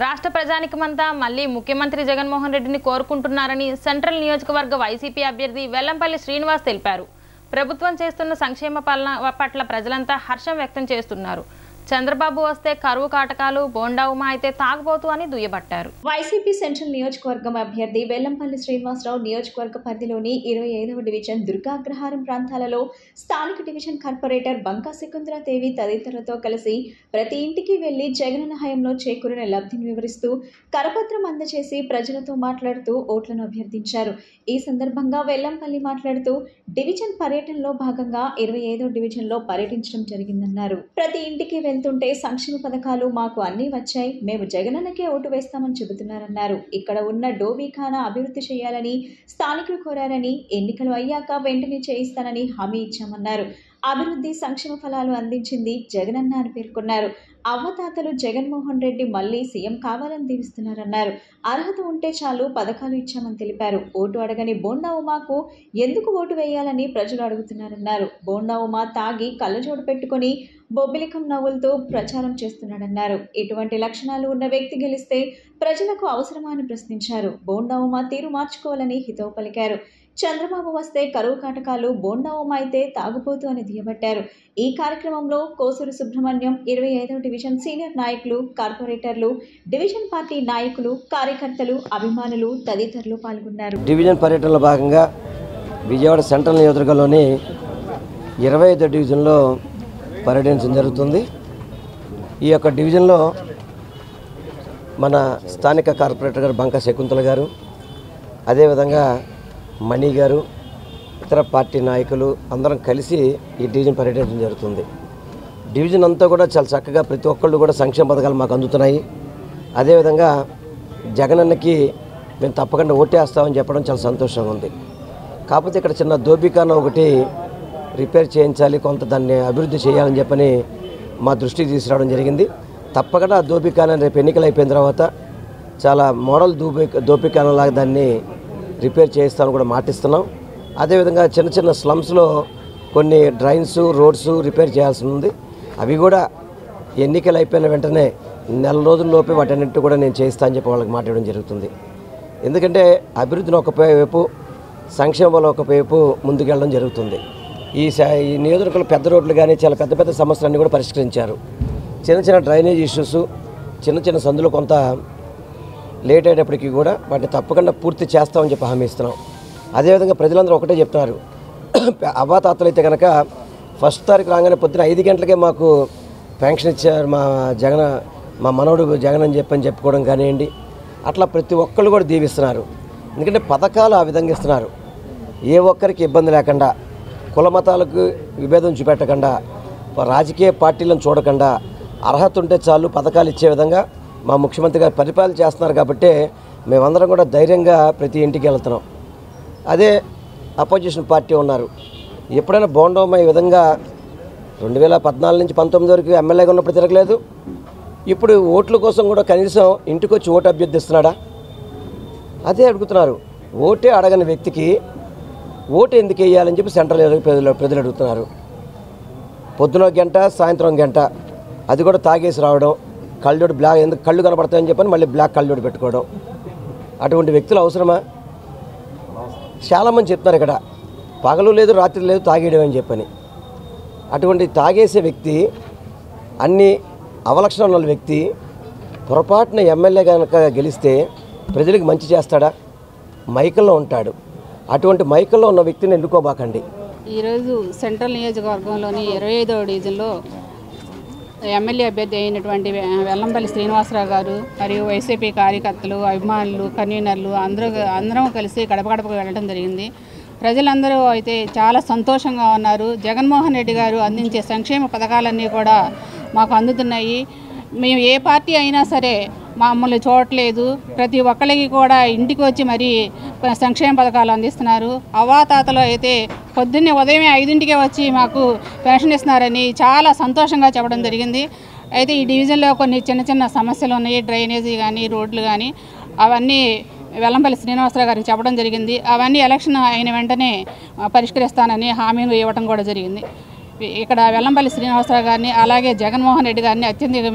రాష్ట్ర ప్రజానికమంతా మళ్ళీ ముఖ్యమంత్రి జగన్మోహన్ రెడ్డిని కోరుకుంటున్నారని సెంట్రల్ నియోజకవర్గ వైసీపీ అభ్యర్థి వెల్లంపల్లి శ్రీనివాస్ తెలిపారు. ప్రభుత్వం చేస్తున్న సంక్షేమ పాలన పట్ల ప్రజలంతా హర్షం వ్యక్తం చేస్తున్నారు. చంద్రబాబు వస్తే కరువు కాటకాలు, బోండా ఉమా అయితే తాగుబోతు అని దుయ్యబట్టారు. వైసీపీ సెంట్రల్ నియోజకవర్గం అభ్యర్థి వెల్లంపల్లి శ్రీనివాసరావు నియోజకవర్గ పరిధిలోని 25వ డివిజన్ దుర్గాగ్రహారం ప్రాంతాలలో స్థానిక డివిజన్ కార్పొరేటర్ బంకా శకుంతలాదేవి తదితరులతో కలిసి ప్రతి ఇంటికి వెళ్లి జగనన్న హయాంలో చేకూరిన లబ్ధిని వివరిస్తూ కరపత్రం అందజేసి ప్రజలతో మాట్లాడుతూ ఓట్లను అభ్యర్థించారు. ఈ సందర్భంగా వెల్లంపల్లి మాట్లాడుతూ డివిజన్ పర్యటనలో భాగంగా 25వ డివిజన్లో పర్యటించడం జరిగిందన్నారు. ప్రతి ఇంటికి వెళ్తుంటే సంక్షేమ పథకాలు మాకు అన్నీ వచ్చాయి, మేము జగనన్నకే ఓటు వేస్తామని చెబుతున్నారన్నారు. ఇక్కడ ఉన్న డోబీఖానా అభివృద్ధి చేయాలని స్థానికులు కోరారని, ఎన్నికలు అయ్యాక వెంటనే చేయిస్తానని హామీ ఇచ్చామన్నారు. అభివృద్ధి సంక్షేమ ఫలాలు అందించింది జగనన్న అని పేర్కొన్నారు. అవ్వతాతలు జగన్మోహన్ రెడ్డి మళ్లీ సీఎం కావాలని దీవిస్తున్నారన్నారు. అర్హత ఉంటే చాలు పథకాలు ఇచ్చామని తెలిపారు. ఓటు అడగని బోండా ఉమాకు ఎందుకు ఓటు వేయాలని ప్రజలు అడుగుతున్నారన్నారు. బోండా ఉమా తాగి కళ్ళజోడు పెట్టుకుని బొబ్బిలికం నవ్వులతో ప్రచారం చేస్తున్నాడన్నారు. ఇటువంటి లక్షణాలు ఉన్న వ్యక్తి గెలిస్తే ప్రజలకు అవసరమా అని ప్రశ్నించారు. బోండా ఉమా తీరు మార్చుకోవాలని హితవు పలికారు. చంద్రబాబు వస్తే కరువు కాటకాలు, బోండా ఉమా అయితే తాగుపోతు అని దియబట్టారు. ఈ కార్యక్రమంలో కోసూరు సుబ్రహ్మణ్యం, 25వ డివిజన్ సీనియర్ నాయకులు, కార్పొరేటర్లు, డివిజన్ పార్టీ నాయకులు, కార్యకర్తలు, అభిమానులు తదితరులు పాల్గొన్నారు. డివిజన్ పర్యటనలో భాగంగా విజయవాడ సెంట్రల్ నియోజకవర్గంలోని 25వ డివిజన్లో పర్యటించడం జరుగుతుంది. ఈ యొక్క డివిజన్లో మన స్థానిక కార్పొరేటర్ గారు బంకా శకుంతల గారు, అదేవిధంగా మణి గారు, ఇతర పార్టీ నాయకులు అందరం కలిసి ఈ డివిజన్ పర్యటించడం జరుగుతుంది. డివిజన్ అంతా కూడా చాలా చక్కగా ప్రతి ఒక్కళ్ళు కూడా సంక్షేమ పథకాలు మాకు అందుతున్నాయి. అదేవిధంగా జగనన్నకి మేము తప్పకుండా ఓటేస్తామని చెప్పడం చాలా సంతోషంగా ఉంది. కాకపోతే ఇక్కడ చిన్న దోపికాన ఒకటి రిపేర్ చేయించాలి, కొంత దాన్ని అభివృద్ధి చేయాలని చెప్పని మా దృష్టికి తీసుకురావడం జరిగింది. తప్పకుండా ఆ దోపికాన రేపు ఎన్నికలు అయిపోయిన తర్వాత చాలా మోడల్ దోపికానలాగా దాన్ని రిపేర్ చేయిస్తామని కూడా మాటిస్తున్నాం. అదేవిధంగా చిన్న చిన్న స్లమ్స్లో కొన్ని డ్రైన్స్, రోడ్స్ రిపేర్ చేయాల్సి ఉంది. అవి కూడా ఎన్నికలు అయిపోయిన వెంటనే నెల రోజుల్లోపే వాటన్నిటి కూడా నేను చేయిస్తానని చెప్పి వాళ్ళకి మాట్లాడడం జరుగుతుంది. ఎందుకంటే అభివృద్ధిని ఒకవైపు, సంక్షేమంలో ఒకవైపు ముందుకెళ్ళడం జరుగుతుంది. ఈ నియోజకవర్గంలో పెద్ద రోడ్లు కానీ చాలా పెద్ద పెద్ద సమస్యలన్నీ కూడా పరిష్కరించారు. చిన్న చిన్న డ్రైనేజ్ ఇష్యూస్, చిన్న చిన్న సందులు కొంత లేట్ అయ్యేటప్పటికీ కూడా వాటిని తప్పకుండా పూర్తి చేస్తామని చెప్పి హామీ ఇస్తున్నాం. అదేవిధంగా ప్రజలందరూ ఒకటే చెప్తున్నారు, అవ్వాతాతలు అయితే కనుక ఫస్ట్ తారీఖు రాగానే పొద్దున 5 గంటలకే మాకు పెన్షన్ ఇచ్చారు మా మనవడు జగన్ అని చెప్పుకోవడం కానివ్వండి, అట్లా ప్రతి ఒక్కళ్ళు కూడా దీవిస్తున్నారు. ఎందుకంటే పథకాలు ఆ విధంగా ఇస్తున్నారు. ఏ ఒక్కరికి ఇబ్బంది లేకుండా, కుల మతాలకు విభేదం చూపెట్టకుండా, రాజకీయ పార్టీలను చూడకుండా అర్హత ఉంటే చాలు పథకాలు ఇచ్చే విధంగా మా ముఖ్యమంత్రి గారు పరిపాలన చేస్తున్నారు. కాబట్టి మేమందరం కూడా ధైర్యంగా ప్రతి ఇంటికి వెళ్తున్నాం. అదే అపోజిషన్ పార్టీ ఉన్నారు, ఎప్పుడైనా బోండమ్మ ఈ విధంగా 2014 నుంచి 19 వరకు ఎమ్మెల్యేగా ఉన్నప్పుడు తిరగలేదు, ఇప్పుడు ఓట్ల కోసం కూడా కనీసం ఇంటికి వచ్చి ఓటు అభ్యర్థిస్తున్నాడా? అదే అడుగుతున్నారు. ఓటే అడగని వ్యక్తికి ఓటు ఎందుకు వేయాలని చెప్పి సెంట్రల్ ప్రజలు అడుగుతున్నారు. పొద్దున గంట, సాయంత్రం గంట, అది కూడా తాగేసి రావడం, కళ్ళజోడు బ్లాక్, ఎందుకు కళ్ళు కనపడతాయని చెప్పని మళ్ళీ బ్లాక్ కళ్ళజోడు పెట్టుకోవడం. అటువంటి వ్యక్తులు అవసరమా? చాలామంది చెప్తున్నారు ఇక్కడ పగలు లేదు రాత్రి లేదు తాగేయడం అని చెప్పని. అటువంటి తాగేసే వ్యక్తి, అన్ని అవలక్షణాలు ఉన్న వ్యక్తి పొరపాటున ఎమ్మెల్యే కనుక గెలిస్తే ప్రజలకు మంచి చేస్తాడా? మైకల్లో ఉంటాడు. అటువంటి మైకల్లో ఉన్న వ్యక్తిని ఎన్నుకోబాకండి. ఈరోజు సెంట్రల్ నియోజకవర్గంలోని 25వ డివిజన్లో ఎమ్మెల్యే అభ్యర్థి అయినటువంటి వెల్లంపల్లి శ్రీనివాసరావు గారు మరియు వైసీపీ కార్యకర్తలు, అభిమానులు, కన్వీనర్లు అందరం కలిసి గడప గడపకు వెళ్ళడం జరిగింది. ప్రజలందరూ అయితే చాలా సంతోషంగా ఉన్నారు. జగన్మోహన్ రెడ్డి గారు అందించే సంక్షేమ పథకాలన్నీ కూడా మాకు అందుతున్నాయి. మేము ఏ పార్టీ అయినా సరే మమ్మల్ని చూడట్లేదు. ప్రతి ఒక్కరికి కూడా ఇంటికి వచ్చి మరీ సంక్షేమ పథకాలు అందిస్తున్నారు. అవాతాతలో అయితే పొద్దున్నే ఉదయం 5ంటికే వచ్చి మాకు పెన్షన్ ఇస్తున్నారని చాలా సంతోషంగా చెప్పడం జరిగింది. అయితే ఈ డివిజన్లో కొన్ని చిన్న చిన్న సమస్యలు ఉన్నాయి. డ్రైనేజీ కానీ, రోడ్లు కానీ, అవన్నీ వెల్లంపల్లి శ్రీనివాసరావు గారికి చెప్పడం జరిగింది. అవన్నీ ఎలక్షన్ అయిన వెంటనే పరిష్కరిస్తానని హామీలు ఇవ్వడం కూడా జరిగింది. ఇక్కడ వెల్లంపల్లి శ్రీనివాసరావు గారిని అలాగే జగన్మోహన్ రెడ్డి గారిని అత్యధిక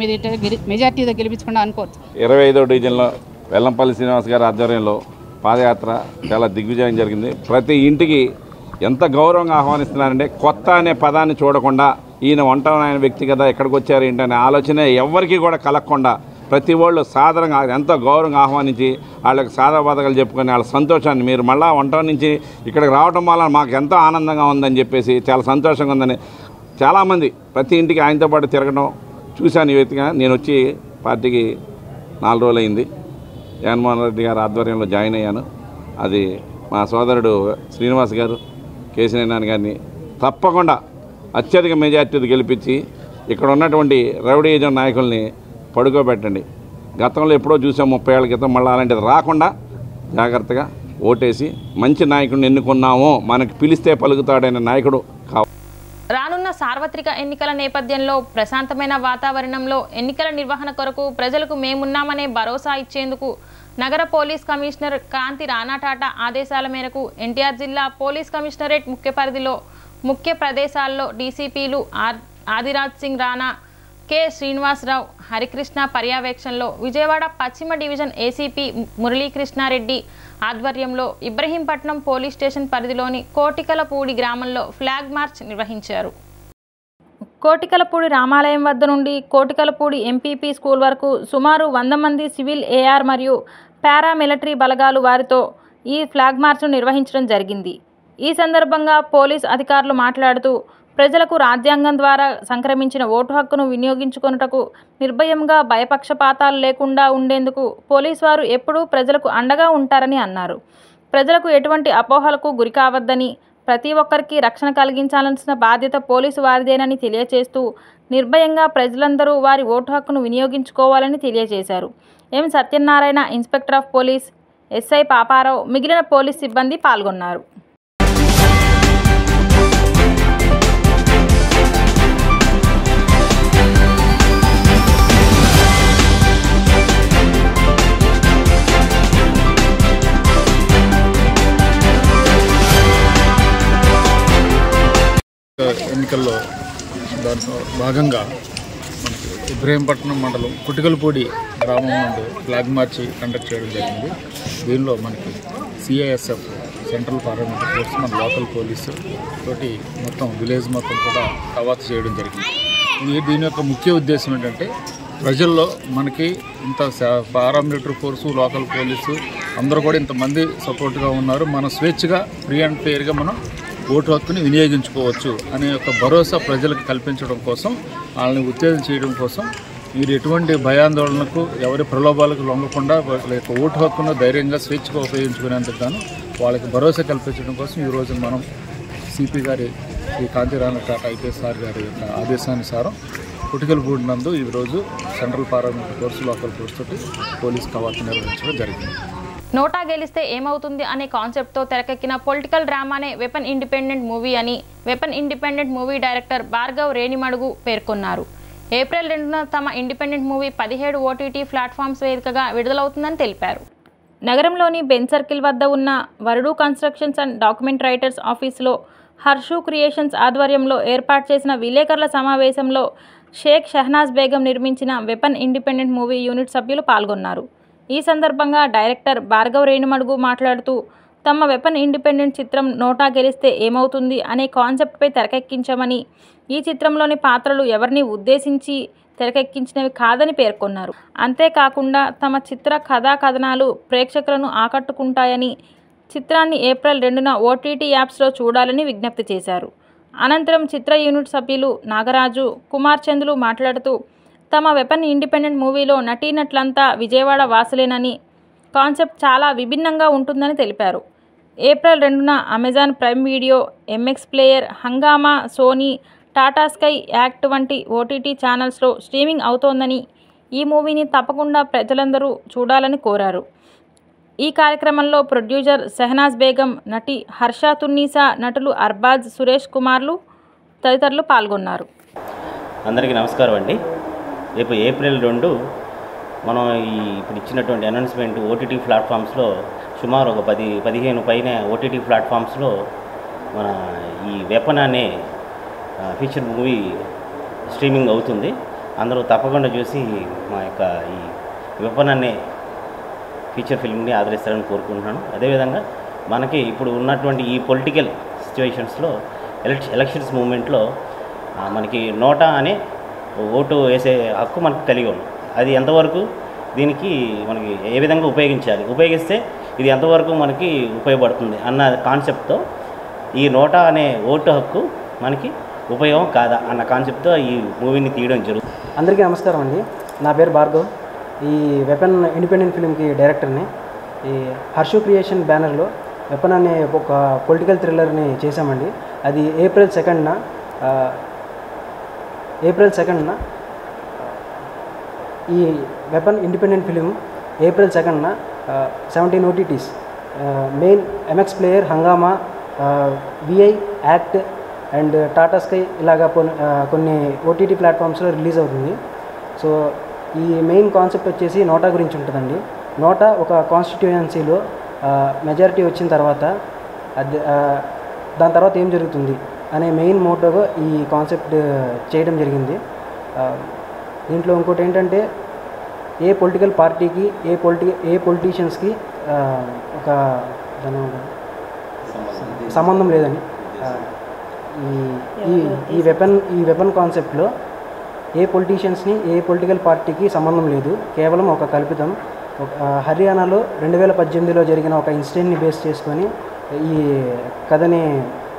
మెజార్టీతో గెలిపించకుండా అనుకోవచ్చు. 25వ డివిజన్లో వెల్లంపల్లి శ్రీనివాస్ గారి ఆధ్వర్యంలో పాదయాత్ర చాలా దిగ్విజయం జరిగింది. ప్రతి ఇంటికి ఎంత గౌరవంగా ఆహ్వానిస్తున్నారంటే కొత్త అనే పదాన్ని చూడకుండా ఈయన ఒంటరి వ్యక్తి కదా ఎక్కడికి వచ్చారు ఏంటనే ఆలోచన ఎవరికి కూడా కలగకుండా ప్రతి వాళ్ళు సాధారణంగా ఎంతో గౌరవంగా ఆహ్వానించి వాళ్ళకి సాధాబాధకాలు చెప్పుకొని వాళ్ళ సంతోషాన్ని, మీరు మళ్ళీ ఒంటరి నుంచి ఇక్కడికి రావడం వల్ల మాకు ఎంతో ఆనందంగా ఉందని చెప్పేసి, చాలా సంతోషంగా ఉందని చాలామంది ప్రతి ఇంటికి ఆయనతో పాటు తిరగడం చూశాను. ఈ వ్యక్తిగా నేను వచ్చి పార్టీకి 4 రోజులు అయింది. జగన్మోహన్ రెడ్డి గారి ఆధ్వర్యంలో జాయిన్ అయ్యాను. అది మా సోదరుడు శ్రీనివాస్ గారు, కేసీనారాయణ గారిని తప్పకుండా అత్యధిక మెజార్టీతో గెలిపించి ఇక్కడ ఉన్నటువంటి రౌడీయిజం నాయకుల్ని పడుకోబెట్టండి. గతంలో ఎప్పుడో చూసాం 30 ఏళ్ల క్రితం, మళ్ళీ అలాంటిది రాకుండా జాగ్రత్తగా ఓటేసి మంచి నాయకుడిని ఎన్నుకున్నామో, మనకి పిలిస్తే పలుకుతాడైన నాయకుడు కావాలి. రానున్న సార్వత్రిక ఎన్నికల నేపథ్యంలో ప్రశాంతమైన వాతావరణంలో ఎన్నికల నిర్వహణ కొరకు ప్రజలకు మేమున్నామనే భరోసా ఇచ్చేందుకు నగర పోలీస్ కమిషనర్ కాంతి రాణా టాటా ఆదేశాల మేరకు ఎన్టీఆర్ జిల్లా పోలీస్ కమిషనరేట్ ముఖ్య పరిధిలో ముఖ్య ప్రదేశాల్లో డీసీపీలు ఆదిరాజ్ సింగ్ రాణా, కె శ్రీనివాసరావు, హరికృష్ణ పర్యవేక్షణలో విజయవాడ పశ్చిమ డివిజన్ ఏసీపీ మురళీకృష్ణారెడ్డి ఆధ్వర్యంలో ఇబ్రహీంపట్నం పోలీస్ స్టేషన్ పరిధిలోని కోటికలపూడి గ్రామంలో ఫ్లాగ్ మార్చ్ నిర్వహించారు. కోటికలపూడి రామాలయం వద్ద నుండి కోటికలపూడి ఎంపీపీ స్కూల్ వరకు సుమారు 100 మంది సివిల్, ఏఆర్ మరియు పారామిలిటరీ బలగాలు వారితో ఈ ఫ్లాగ్ మార్చ్ను నిర్వహించడం జరిగింది. ఈ సందర్భంగా పోలీస్ అధికారులు మాట్లాడుతూ ప్రజలకు రాజ్యాంగం ద్వారా సంక్రమించిన ఓటు హక్కును వినియోగించుకొనుటకు నిర్భయంగా భయపక్షపాతాలు లేకుండా ఉండేందుకు పోలీసు వారు ఎప్పుడూ ప్రజలకు అండగా ఉంటారని అన్నారు. ప్రజలకు ఎటువంటి అపోహలకు గురి కావద్దని, ప్రతి ఒక్కరికి రక్షణ కలిగించాల్సిన బాధ్యత పోలీసు వారిదేనని తెలియజేస్తూ నిర్భయంగా ప్రజలందరూ వారి ఓటు హక్కును వినియోగించుకోవాలని తెలియజేశారు. M Satyanarayana, inspector of police, SI Paparao, మిగిలిన పోలీస్ సిబ్బంది పాల్గొన్నారు. ఎన్నికల్లో దాంట్లో భాగంగా మనకి ఇబ్రహీంపట్నం మండలం కుటికలపూడి గ్రామం నుండి ఫ్లాగ్ మార్చి కండక్ట్ చేయడం జరిగింది. దీనిలో మనకి సిఐఎస్ఎఫ్, సెంట్రల్ పారామిలిటరీ ఫోర్స్, మన లోకల్ పోలీసు తోటి మొత్తం విలేజ్ మొత్తం కూడా కవాతు చేయడం జరిగింది. దీని యొక్క ముఖ్య ఉద్దేశం ఏంటంటే ప్రజల్లో మనకి ఇంత పారామిలిటరీ ఫోర్సు, లోకల్ పోలీసు అందరూ కూడా ఇంతమంది సపోర్ట్గా ఉన్నారు, మనం స్వేచ్ఛగా ఫ్రీ అండ్ ఫెయిర్గా మనం ఓటు హక్కుని వినియోగించుకోవచ్చు అనే ఒక భరోసా ప్రజలకు కల్పించడం కోసం, వాళ్ళని ఉత్తేజం చేయడం కోసం, మీరు ఎటువంటి భయాందోళనకు ఎవరి ప్రలోభాలకు లొంగకుండా వాళ్ళ యొక్క ఓటు హక్కును ధైర్యంగా స్వేచ్ఛగా ఉపయోగించుకునేందుకు గాను వాళ్ళకి భరోసా కల్పించడం కోసం ఈరోజు మనం సిపి గారి శ్రీ కాంతి రాణా టాటా ఐపీఎస్ సార్ గారి యొక్క ఆదేశానుసారం కుటికలపూడి నందు ఈరోజు central paramilitary force, local force తోటి పోలీస్ కవాతు నిర్వహించడం జరిగింది. నోటా గెలిస్తే ఏమవుతుంది అనే కాన్సెప్ట్తో తెరకెక్కిన పొలిటికల్ డ్రామానే వెపన్ ఇండిపెండెంట్ మూవీ అని weapon independent movie director Bhargav Renimadugu పేర్కొన్నారు. ఏప్రిల్ 2న తమ ఇండిపెండెంట్ మూవీ 17 ఓటీటీ ప్లాట్ఫామ్స్ వేదికగా విడుదలవుతుందని తెలిపారు. నగరంలోని బెన్ సర్కిల్ వద్ద ఉన్న వరుడు కన్స్ట్రక్షన్స్ అండ్ డాక్యుమెంట్ రైటర్స్ ఆఫీసులో హర్షు క్రియేషన్స్ ఆధ్వర్యంలో ఏర్పాటు చేసిన విలేకరుల సమావేశంలో షేక్ షహనాజ్ బేగం నిర్మించిన వెపన్ ఇండిపెండెంట్ మూవీ యూనిట్ సభ్యులు పాల్గొన్నారు. ఈ సందర్భంగా డైరెక్టర్ భార్గవ్ రేణుమడుగు మాట్లాడుతూ తమ వెపన్ ఇండిపెండెంట్ చిత్రం నోటా గెలిస్తే ఏమవుతుంది అనే కాన్సెప్ట్పై తెరకెక్కించామని, ఈ చిత్రంలోని పాత్రలు ఎవరిని ఉద్దేశించి తెరకెక్కించినవి కాదని పేర్కొన్నారు. అంతేకాకుండా తమ చిత్ర కథా కథనాలు ప్రేక్షకులను ఆకట్టుకుంటాయని, చిత్రాన్ని ఏప్రిల్ 2న ఓటీటీ యాప్స్లో చూడాలని విజ్ఞప్తి చేశారు. అనంతరం చిత్ర యూనిట్ సభ్యులు నాగరాజు, కుమార్ చంద్రులు మాట్లాడుతూ తమ వెపన్ ఇండిపెండెంట్ మూవీలో నటీనటులంతా విజయవాడ వాసులేనని, కాన్సెప్ట్ చాలా విభిన్నంగా ఉంటుందని తెలిపారు. ఏప్రిల్ 2న Amazon Prime video, MX player, Hungama, Sony, Tata Sky, ACT వంటి ఓటీటీ ఛానల్స్లో స్ట్రీమింగ్ అవుతోందని, ఈ మూవీని తప్పకుండా ప్రజలందరూ చూడాలని కోరారు. ఈ కార్యక్రమంలో ప్రొడ్యూసర్ షహనాజ్ బేగం, నటి హర్ష తున్నీసా, నటులు అర్బాజ్, సురేష్ కుమార్లు తదితరులు పాల్గొన్నారు. అందరికీ నమస్కారం అండి. రేపు ఏప్రిల్ 2 మనం ఇప్పుడు ఇచ్చినటువంటి అనౌన్స్మెంట్ ఓటీటీ ప్లాట్ఫామ్స్లో సుమారు ఒక 10-15 పైన ఓటీటీ ప్లాట్ఫామ్స్లో మన ఈ వెపన్ అనే ఫీచర్ మూవీ స్ట్రీమింగ్ అవుతుంది. అందరూ తప్పకుండా చూసి మా యొక్క ఈ వెపన్ అనే ఫీచర్ ఫిల్మ్ని ఆదరిస్తారని కోరుకుంటున్నాను. అదేవిధంగా మనకి ఇప్పుడు ఉన్నటువంటి ఈ పొలిటికల్ సిచ్యువేషన్స్లో ఎలక్షన్స్ మూమెంట్లో మనకి నోటా అనే ఓటు వేసే హక్కు మనకు కలిగి ఉంది. అది ఎంతవరకు దీనికి మనకి ఏ విధంగా ఉపయోగిస్తే ఇది ఎంతవరకు మనకి ఉపయోగపడుతుంది అన్న కాన్సెప్ట్తో ఈ నోటా అనే ఓటు హక్కు మనకి ఉపయోగం కాదా అన్న కాన్సెప్ట్తో ఈ మూవీని తీయడం జరుగుతుంది. అందరికీ నమస్కారం అండి. నా పేరు భార్గవ్. ఈ వెపన్ ఇండిపెండెంట్ ఫిల్మ్కి డైరెక్టర్ని. ఈ హర్షు క్రియేషన్ బ్యానర్లో వెపన్ అనే ఒక పొలిటికల్ థ్రిల్లర్ని చేశామండి. అది ఏప్రిల్ 2న ఈ వెపన్ ఇండిపెండెంట్ ఫిలిం ఏప్రిల్ 2న 17 OTTs, main MX player, Hungama, Vi, ACT and Tata Sky ఇలాగా కొన్ని ఓటీటీ ప్లాట్ఫామ్స్లో రిలీజ్ అవుతుంది. సో ఈ మెయిన్ కాన్సెప్ట్ వచ్చేసి నోటా గురించి ఉంటుందండి. నోటా ఒక కాన్స్టిట్యూయెన్సీలో మెజారిటీ వచ్చిన తర్వాత దాని తర్వాత ఏం జరుగుతుంది అనే మెయిన్ మోటోగా ఈ కాన్సెప్ట్ చేయడం జరిగింది. దీంట్లో ఇంకోటి ఏంటంటే ఏ పొలిటికల్ పార్టీకి ఏ పొలిటీషియన్స్కి ఒక సంబంధం లేదని, ఈ వెపన్ కాన్సెప్ట్లో ఏ పొలిటీషియన్స్ని ఏ పొలిటికల్ పార్టీకి సంబంధం లేదు, కేవలం ఒక కల్పితం. హర్యానాలో 2018లో జరిగిన ఒక ఇన్సిడెంట్ని బేస్ చేసుకొని ఈ కథని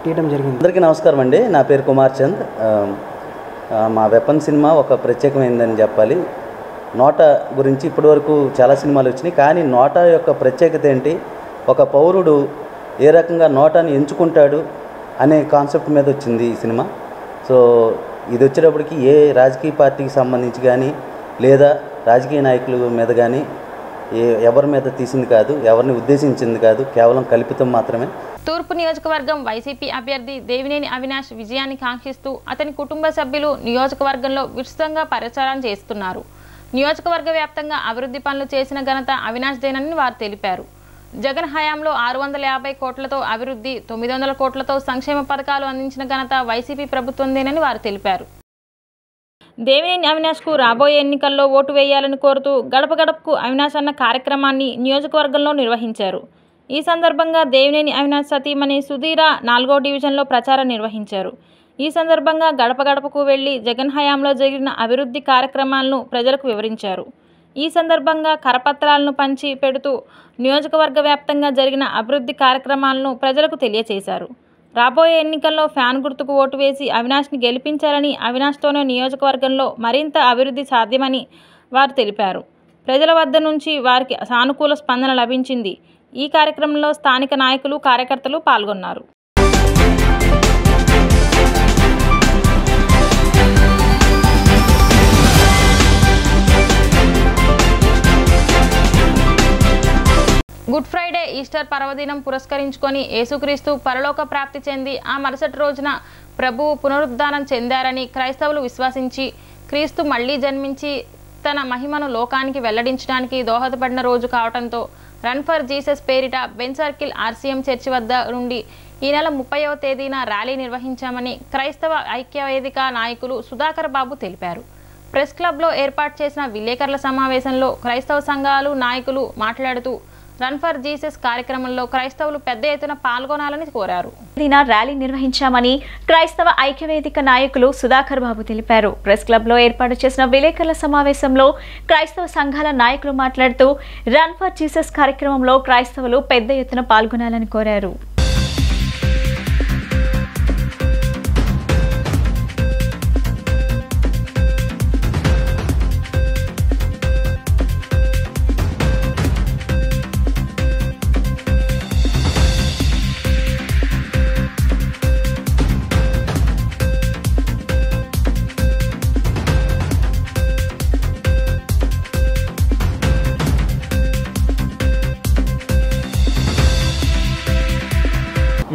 తీయడం జరిగింది. అందరికీ నమస్కారం అండి. నా పేరు కుమార్ చంద్. మా వెపన్ సినిమా ఒక ప్రత్యేకమైందని చెప్పాలి. నోటా గురించి ఇప్పటివరకు చాలా సినిమాలు వచ్చినాయి, కానీ నోటా యొక్క ప్రత్యేకత ఏంటి, ఒక పౌరుడు ఏ రకంగా నోటాని ఎంచుకుంటాడు అనే కాన్సెప్ట్ మీద వచ్చింది ఈ సినిమా. సో ఇది వచ్చేటప్పటికి ఏ రాజకీయ పార్టీకి సంబంధించి కానీ లేదా రాజకీయ నాయకుల మీద కానీ ఎవరి మీద తీసింది కాదు, ఎవరిని ఉద్దేశించింది కాదు, కేవలం కల్పితం మాత్రమే. తూర్పు నియోజకవర్గం వైసీపీ అభ్యర్థి దేవినేని అవినాష్ విజయాన్ని కాంక్షిస్తూ అతని కుటుంబ సభ్యులు నియోజకవర్గంలో విస్తృతంగా ప్రచారం చేస్తున్నారు. నియోజకవర్గ వ్యాప్తంగా అభివృద్ధి పనులు చేసిన ఘనత అవినాష్దేనని వారు తెలిపారు. జగన్ హయాంలో 650 కోట్లతో అభివృద్ధి, 900 కోట్లతో సంక్షేమ పథకాలు అందించిన ఘనత వైసీపీ ప్రభుత్వందేనని వారు తెలిపారు. దేవినేని అవినాష్కు రాబోయే ఎన్నికల్లో ఓటు వేయాలని కోరుతూ గడప గడపకు అవినాష్ అన్న కార్యక్రమాన్ని నియోజకవర్గంలో నిర్వహించారు. ఈ సందర్భంగా దేవినేని అవినాష్ సతీమణి సుధీర 4వ డివిజన్లో ప్రచారం నిర్వహించారు. ఈ సందర్భంగా గడప గడపకు వెళ్లి జగన్ హయాంలో జరిగిన అభివృద్ధి కార్యక్రమాలను ప్రజలకు వివరించారు. ఈ సందర్భంగా కరపత్రాలను పంచి పెడుతూ నియోజకవర్గ వ్యాప్తంగా జరిగిన అభివృద్ధి కార్యక్రమాలను ప్రజలకు తెలియజేశారు. రాబోయే ఎన్నికల్లో ఫ్యాన్ గుర్తుకు ఓటు వేసి అవినాష్ని గెలిపించాలని, అవినాష్తోనే నియోజకవర్గంలో మరింత అభివృద్ధి సాధ్యమని వారు తెలిపారు. ప్రజల వద్ద నుంచి వారికి సానుకూల స్పందన లభించింది. ఈ కార్యక్రమంలో స్థానిక నాయకులు, కార్యకర్తలు పాల్గొన్నారు. గుడ్ ఫ్రైడే, ఈస్టర్ పర్వదినం పురస్కరించుకొని యేసుక్రీస్తు పరలోక ప్రాప్తి చెంది ఆ మరుసటి రోజున ప్రభువు పునరుద్ధానం చెందారని క్రైస్తవులు విశ్వసించి క్రీస్తు మళ్లీ జన్మించి తన మహిమను లోకానికి వెల్లడించడానికి దోహదపడిన రోజు కావడంతో రన్ ఫర్ జీసస్ పేరిట బెన్ సర్కిల్ ఆర్సీఎం చర్చి వద్ద నుండి ఈ నెల 30వ తేదీన ర్యాలీ నిర్వహించామని క్రైస్తవ ఐక్యవేదిక నాయకులు సుధాకర్ బాబు తెలిపారు. ప్రెస్ క్లబ్లో ఏర్పాటు చేసిన విలేకరుల సమావేశంలో క్రైస్తవ సంఘాలు నాయకులు మాట్లాడుతూ రన్ ఫర్ జీసస్ కార్యక్రమంలో క్రైస్తవులు పెద్ద ఎత్తున పాల్గొనాలని కోరారు. ర్యాలీ నిర్వహించామని క్రైస్తవ ఐక్యవేదిక నాయకులు సుధాకర్ బాబు తెలిపారు. ప్రెస్ క్లబ్లో ఏర్పాటు చేసిన విలేకరుల సమావేశంలో క్రైస్తవ సంఘాల నాయకులు మాట్లాడుతూ రన్ ఫర్ జీసస్ కార్యక్రమంలో క్రైస్తవులు పెద్ద ఎత్తున పాల్గొనాలని కోరారు.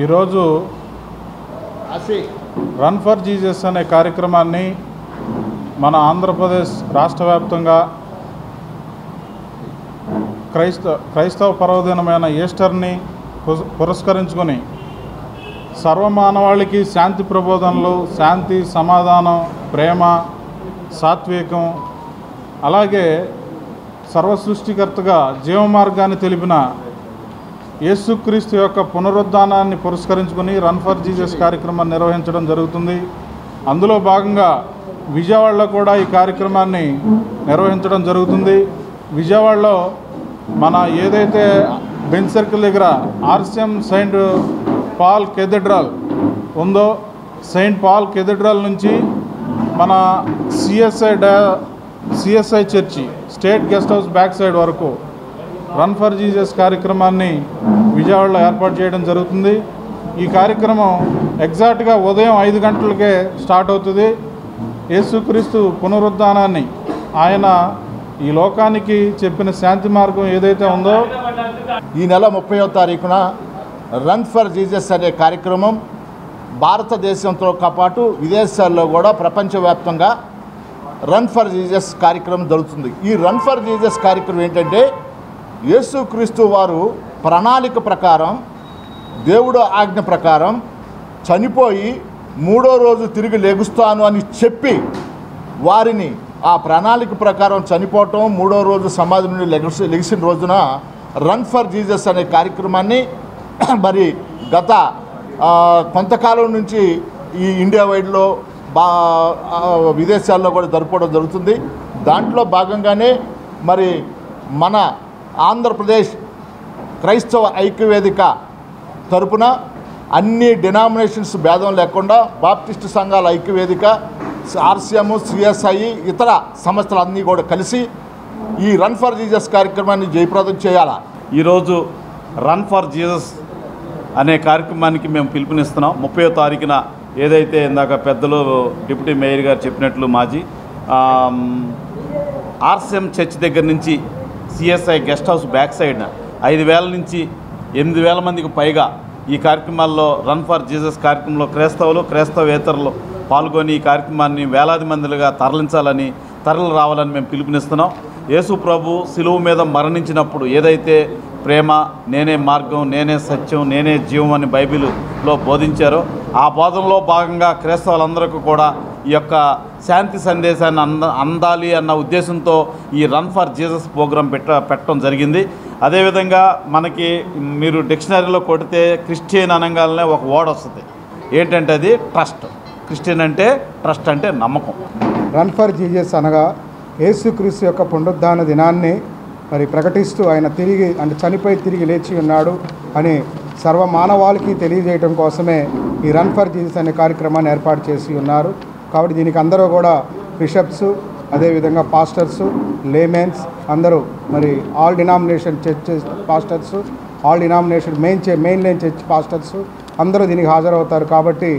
ఈరోజు రన్ ఫర్ జీసస్ అనే కార్యక్రమాన్ని మన ఆంధ్రప్రదేశ్ రాష్ట్ర వ్యాప్తంగా క్రైస్తవ పర్వదినమైన ఈస్టర్ని పురస్కరించుకొని సర్వమానవాళికి శాంతి ప్రబోధనలు, శాంతి, సమాధానం, ప్రేమ, సాత్వికం, అలాగే సర్వసృష్టికర్తగా జీవమార్గాన్ని తెలిపిన యేసుక్రీస్తు యొక్క పునరుద్ధానాన్ని పురస్కరించుకొని రన్ ఫర్ జీసస్ కార్యక్రమాన్ని నిర్వహించడం జరుగుతుంది. అందులో భాగంగా విజయవాడలో కూడా ఈ కార్యక్రమాన్ని నిర్వహించడం జరుగుతుంది. విజయవాడలో మన ఏదైతే బెన్ సర్కిల్ దగ్గర ఆర్సీఎం సెయింట్ పాల్ కెథెడ్రల్ ఉందో, సెయింట్ పాల్ కెథెడ్రల్ నుంచి మన CSI church state guest house back side వరకు రన్ ఫర్ జీసస్ కార్యక్రమాన్ని విజయవాడలో ఏర్పాటు చేయడం జరుగుతుంది. ఈ కార్యక్రమం ఎగ్జాక్ట్గా ఉదయం 5 గంటలకే స్టార్ట్ అవుతుంది. యేసుక్రీస్తు పునరుద్ధానాన్ని, ఆయన ఈ లోకానికి చెప్పిన శాంతి మార్గం ఏదైతే ఉందో, ఈ నెల 30వ తారీఖున రన్ ఫర్ జీసస్ అనే కార్యక్రమం భారతదేశంతో పాటు విదేశాల్లో కూడా ప్రపంచవ్యాప్తంగా రన్ ఫర్ జీసస్ కార్యక్రమం జరుగుతుంది. ఈ రన్ ఫర్ జీసస్ కార్యక్రమం ఏంటంటే యేసుక్రీస్తు వారు ప్రణాళిక ప్రకారం, దేవుడు ఆజ్ఞ ప్రకారం చనిపోయి 3వ రోజు తిరిగి లెగుస్తాను అని చెప్పి వారిని ఆ ప్రణాళిక ప్రకారం చనిపోవటం, 3వ రోజు సమాధి నుండి లెగిసిన రోజున రన్ ఫర్ జీసస్ అనే కార్యక్రమాన్ని మరి గత కొంతకాలం నుంచి ఈ ఇండియా వైడ్లో విదేశాల్లో కూడా జరుపుకోవడం జరుగుతుంది. దాంట్లో భాగంగానే మరి మన ఆంధ్రప్రదేశ్ క్రైస్తవ ఐక్యవేదిక తరపున అన్ని డినామినేషన్స్ భేదం లేకుండా బాప్టిస్టు సంఘాల ఐక్యవేదిక, ఆర్సీఎం, సిఎస్ఐ, ఇతర సంస్థలన్నీ కూడా కలిసి ఈ రన్ ఫర్ జీసస్ కార్యక్రమాన్ని జయప్రదం చేయాలా. ఈరోజు రన్ ఫర్ జీసస్ అనే కార్యక్రమానికి మేము పిలుపునిస్తున్నాం. 30వ తారీఖున ఏదైతే ఇందాక పెద్దలు డిప్యూటీ మేయర్ గారు చెప్పినట్లు మాజీ ఆర్సీఎం చర్చ్ దగ్గర నుంచి సిఎస్ఐ గెస్ట్ హౌస్ బ్యాక్ సైడ్న 5,000 నుంచి 8,000 మందికి పైగా ఈ కార్యక్రమాల్లో రన్ ఫర్ జీసస్ కార్యక్రమంలో క్రైస్తవేతరులు పాల్గొని ఈ కార్యక్రమాన్ని వేలాది మందిలుగా తరలి రావాలని మేము పిలుపునిస్తున్నాం. యేసు ప్రభు సిలువ మీద మరణించినప్పుడు ఏదైతే ప్రేమ, నేనే మార్గం, నేనే సత్యం, నేనే జీవం అని బైబిల్లో బోధించారో ఆ బోధనలో భాగంగా క్రైస్తవులందరికీ కూడా ఈ యొక్క శాంతి సందేశాన్ని అందాలి అన్న ఉద్దేశంతో ఈ రన్ ఫర్ జీసస్ ప్రోగ్రాం పెట్టడం జరిగింది. అదేవిధంగా మనకి మీరు డిక్షనరీలో కొడితే క్రిస్టియన్ అనగానే ఒక వర్డ్ వస్తుంది. ఏంటంటే అది ట్రస్ట్. క్రిస్టియన్ అంటే ట్రస్ట్, అంటే నమ్మకం. రన్ ఫర్ జీసస్ అనగా యేసుక్రీస్తు యొక్క పునరుద్ధాన దినాన్ని మరి ప్రకటిస్తూ ఆయన చనిపోయి తిరిగి లేచి ఉన్నాడు అని సర్వమానవాళికి తెలియజేయడం కోసమే ఈ రన్ ఫర్ జీసస్ అనే కార్యక్రమాన్ని ఏర్పాటు చేసి ఉన్నారు. కాబట్టి దీనికి అందరూ కూడా బిషప్స్, అదేవిధంగా పాస్టర్స్, లేమెన్స్ అందరూ మరి all denomination church pastors, all denomination main line church pastors అందరూ దీనికి హాజరవుతారు. కాబట్టి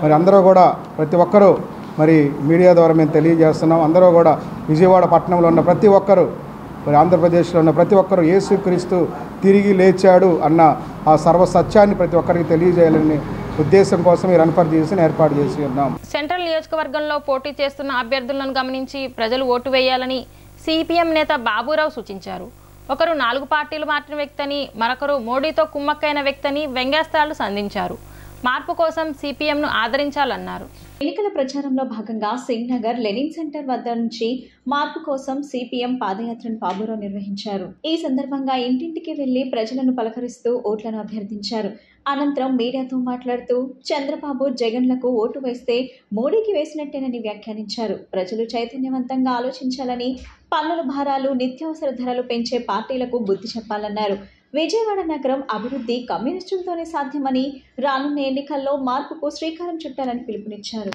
మరి అందరూ కూడా ప్రతి ఒక్కరూ మరి మీడియా ద్వారా మేము తెలియజేస్తున్నాం. అందరూ కూడా విజయవాడ పట్టణంలో ఉన్న ప్రతి ఒక్కరూ, మరి ఆంధ్రప్రదేశ్లో ఉన్న ప్రతి ఒక్కరూ యేసుక్రీస్తు తిరిగి లేచాడు అన్న ఆ సర్వ సత్యాన్ని ప్రతి ఒక్కరికి తెలియజేయాలని ఉద్దేశం కోసం ఈ రన్ ఫర్ జీసస్ని ఏర్పాటు చేసి ఉన్నాం. సెంట్రల్ నియోజకవర్గంలో పోటీ చేస్తున్న అభ్యర్థులను గమనించి ప్రజలు ఓటు వేయాలని సిపిఎం నేత బాబురావు సూచించారు. ఒకరు 4 పార్టీలు మారిన వ్యక్తని, మరొకరు మోడీతో కుమ్మక్కైన వ్యక్తని వ్యంగ్యాస్త్రాలు సంధించారు. మార్పు కోసం సిపిఎంను ఆదరించాలన్నారు. ఎన్నికల ప్రచారంలో భాగంగా సింగ్ నగర్ లెనిన్ సెంటర్ వద్ద నుంచి మార్పు కోసం సిపిఎం పాదయాత్రను బాబురావు నిర్వహించారు. ఈ సందర్భంగా ఇంటింటికి వెళ్లి ప్రజలను పలకరిస్తూ ఓట్లను అభ్యర్థించారు. అనంతరం మీడియాతో మాట్లాడుతూ చంద్రబాబు జగన్లకు ఓటు వేస్తే మోడీకి వేసినట్టేనని వ్యాఖ్యానించారు. ప్రజలు చైతన్యవంతంగా ఆలోచించాలని, పన్నుల భారాలు, నిత్యావసర ధరలు పెంచే పార్టీలకు బుద్ధి చెప్పాలన్నారు. విజయవాడ నగరం అభివృద్ధి కమ్యూనిస్టులతోనే సాధ్యమని, రానున్న ఎన్నికల్లో మార్పుకు శ్రీకారం చుట్టాలని పిలుపునిచ్చారు.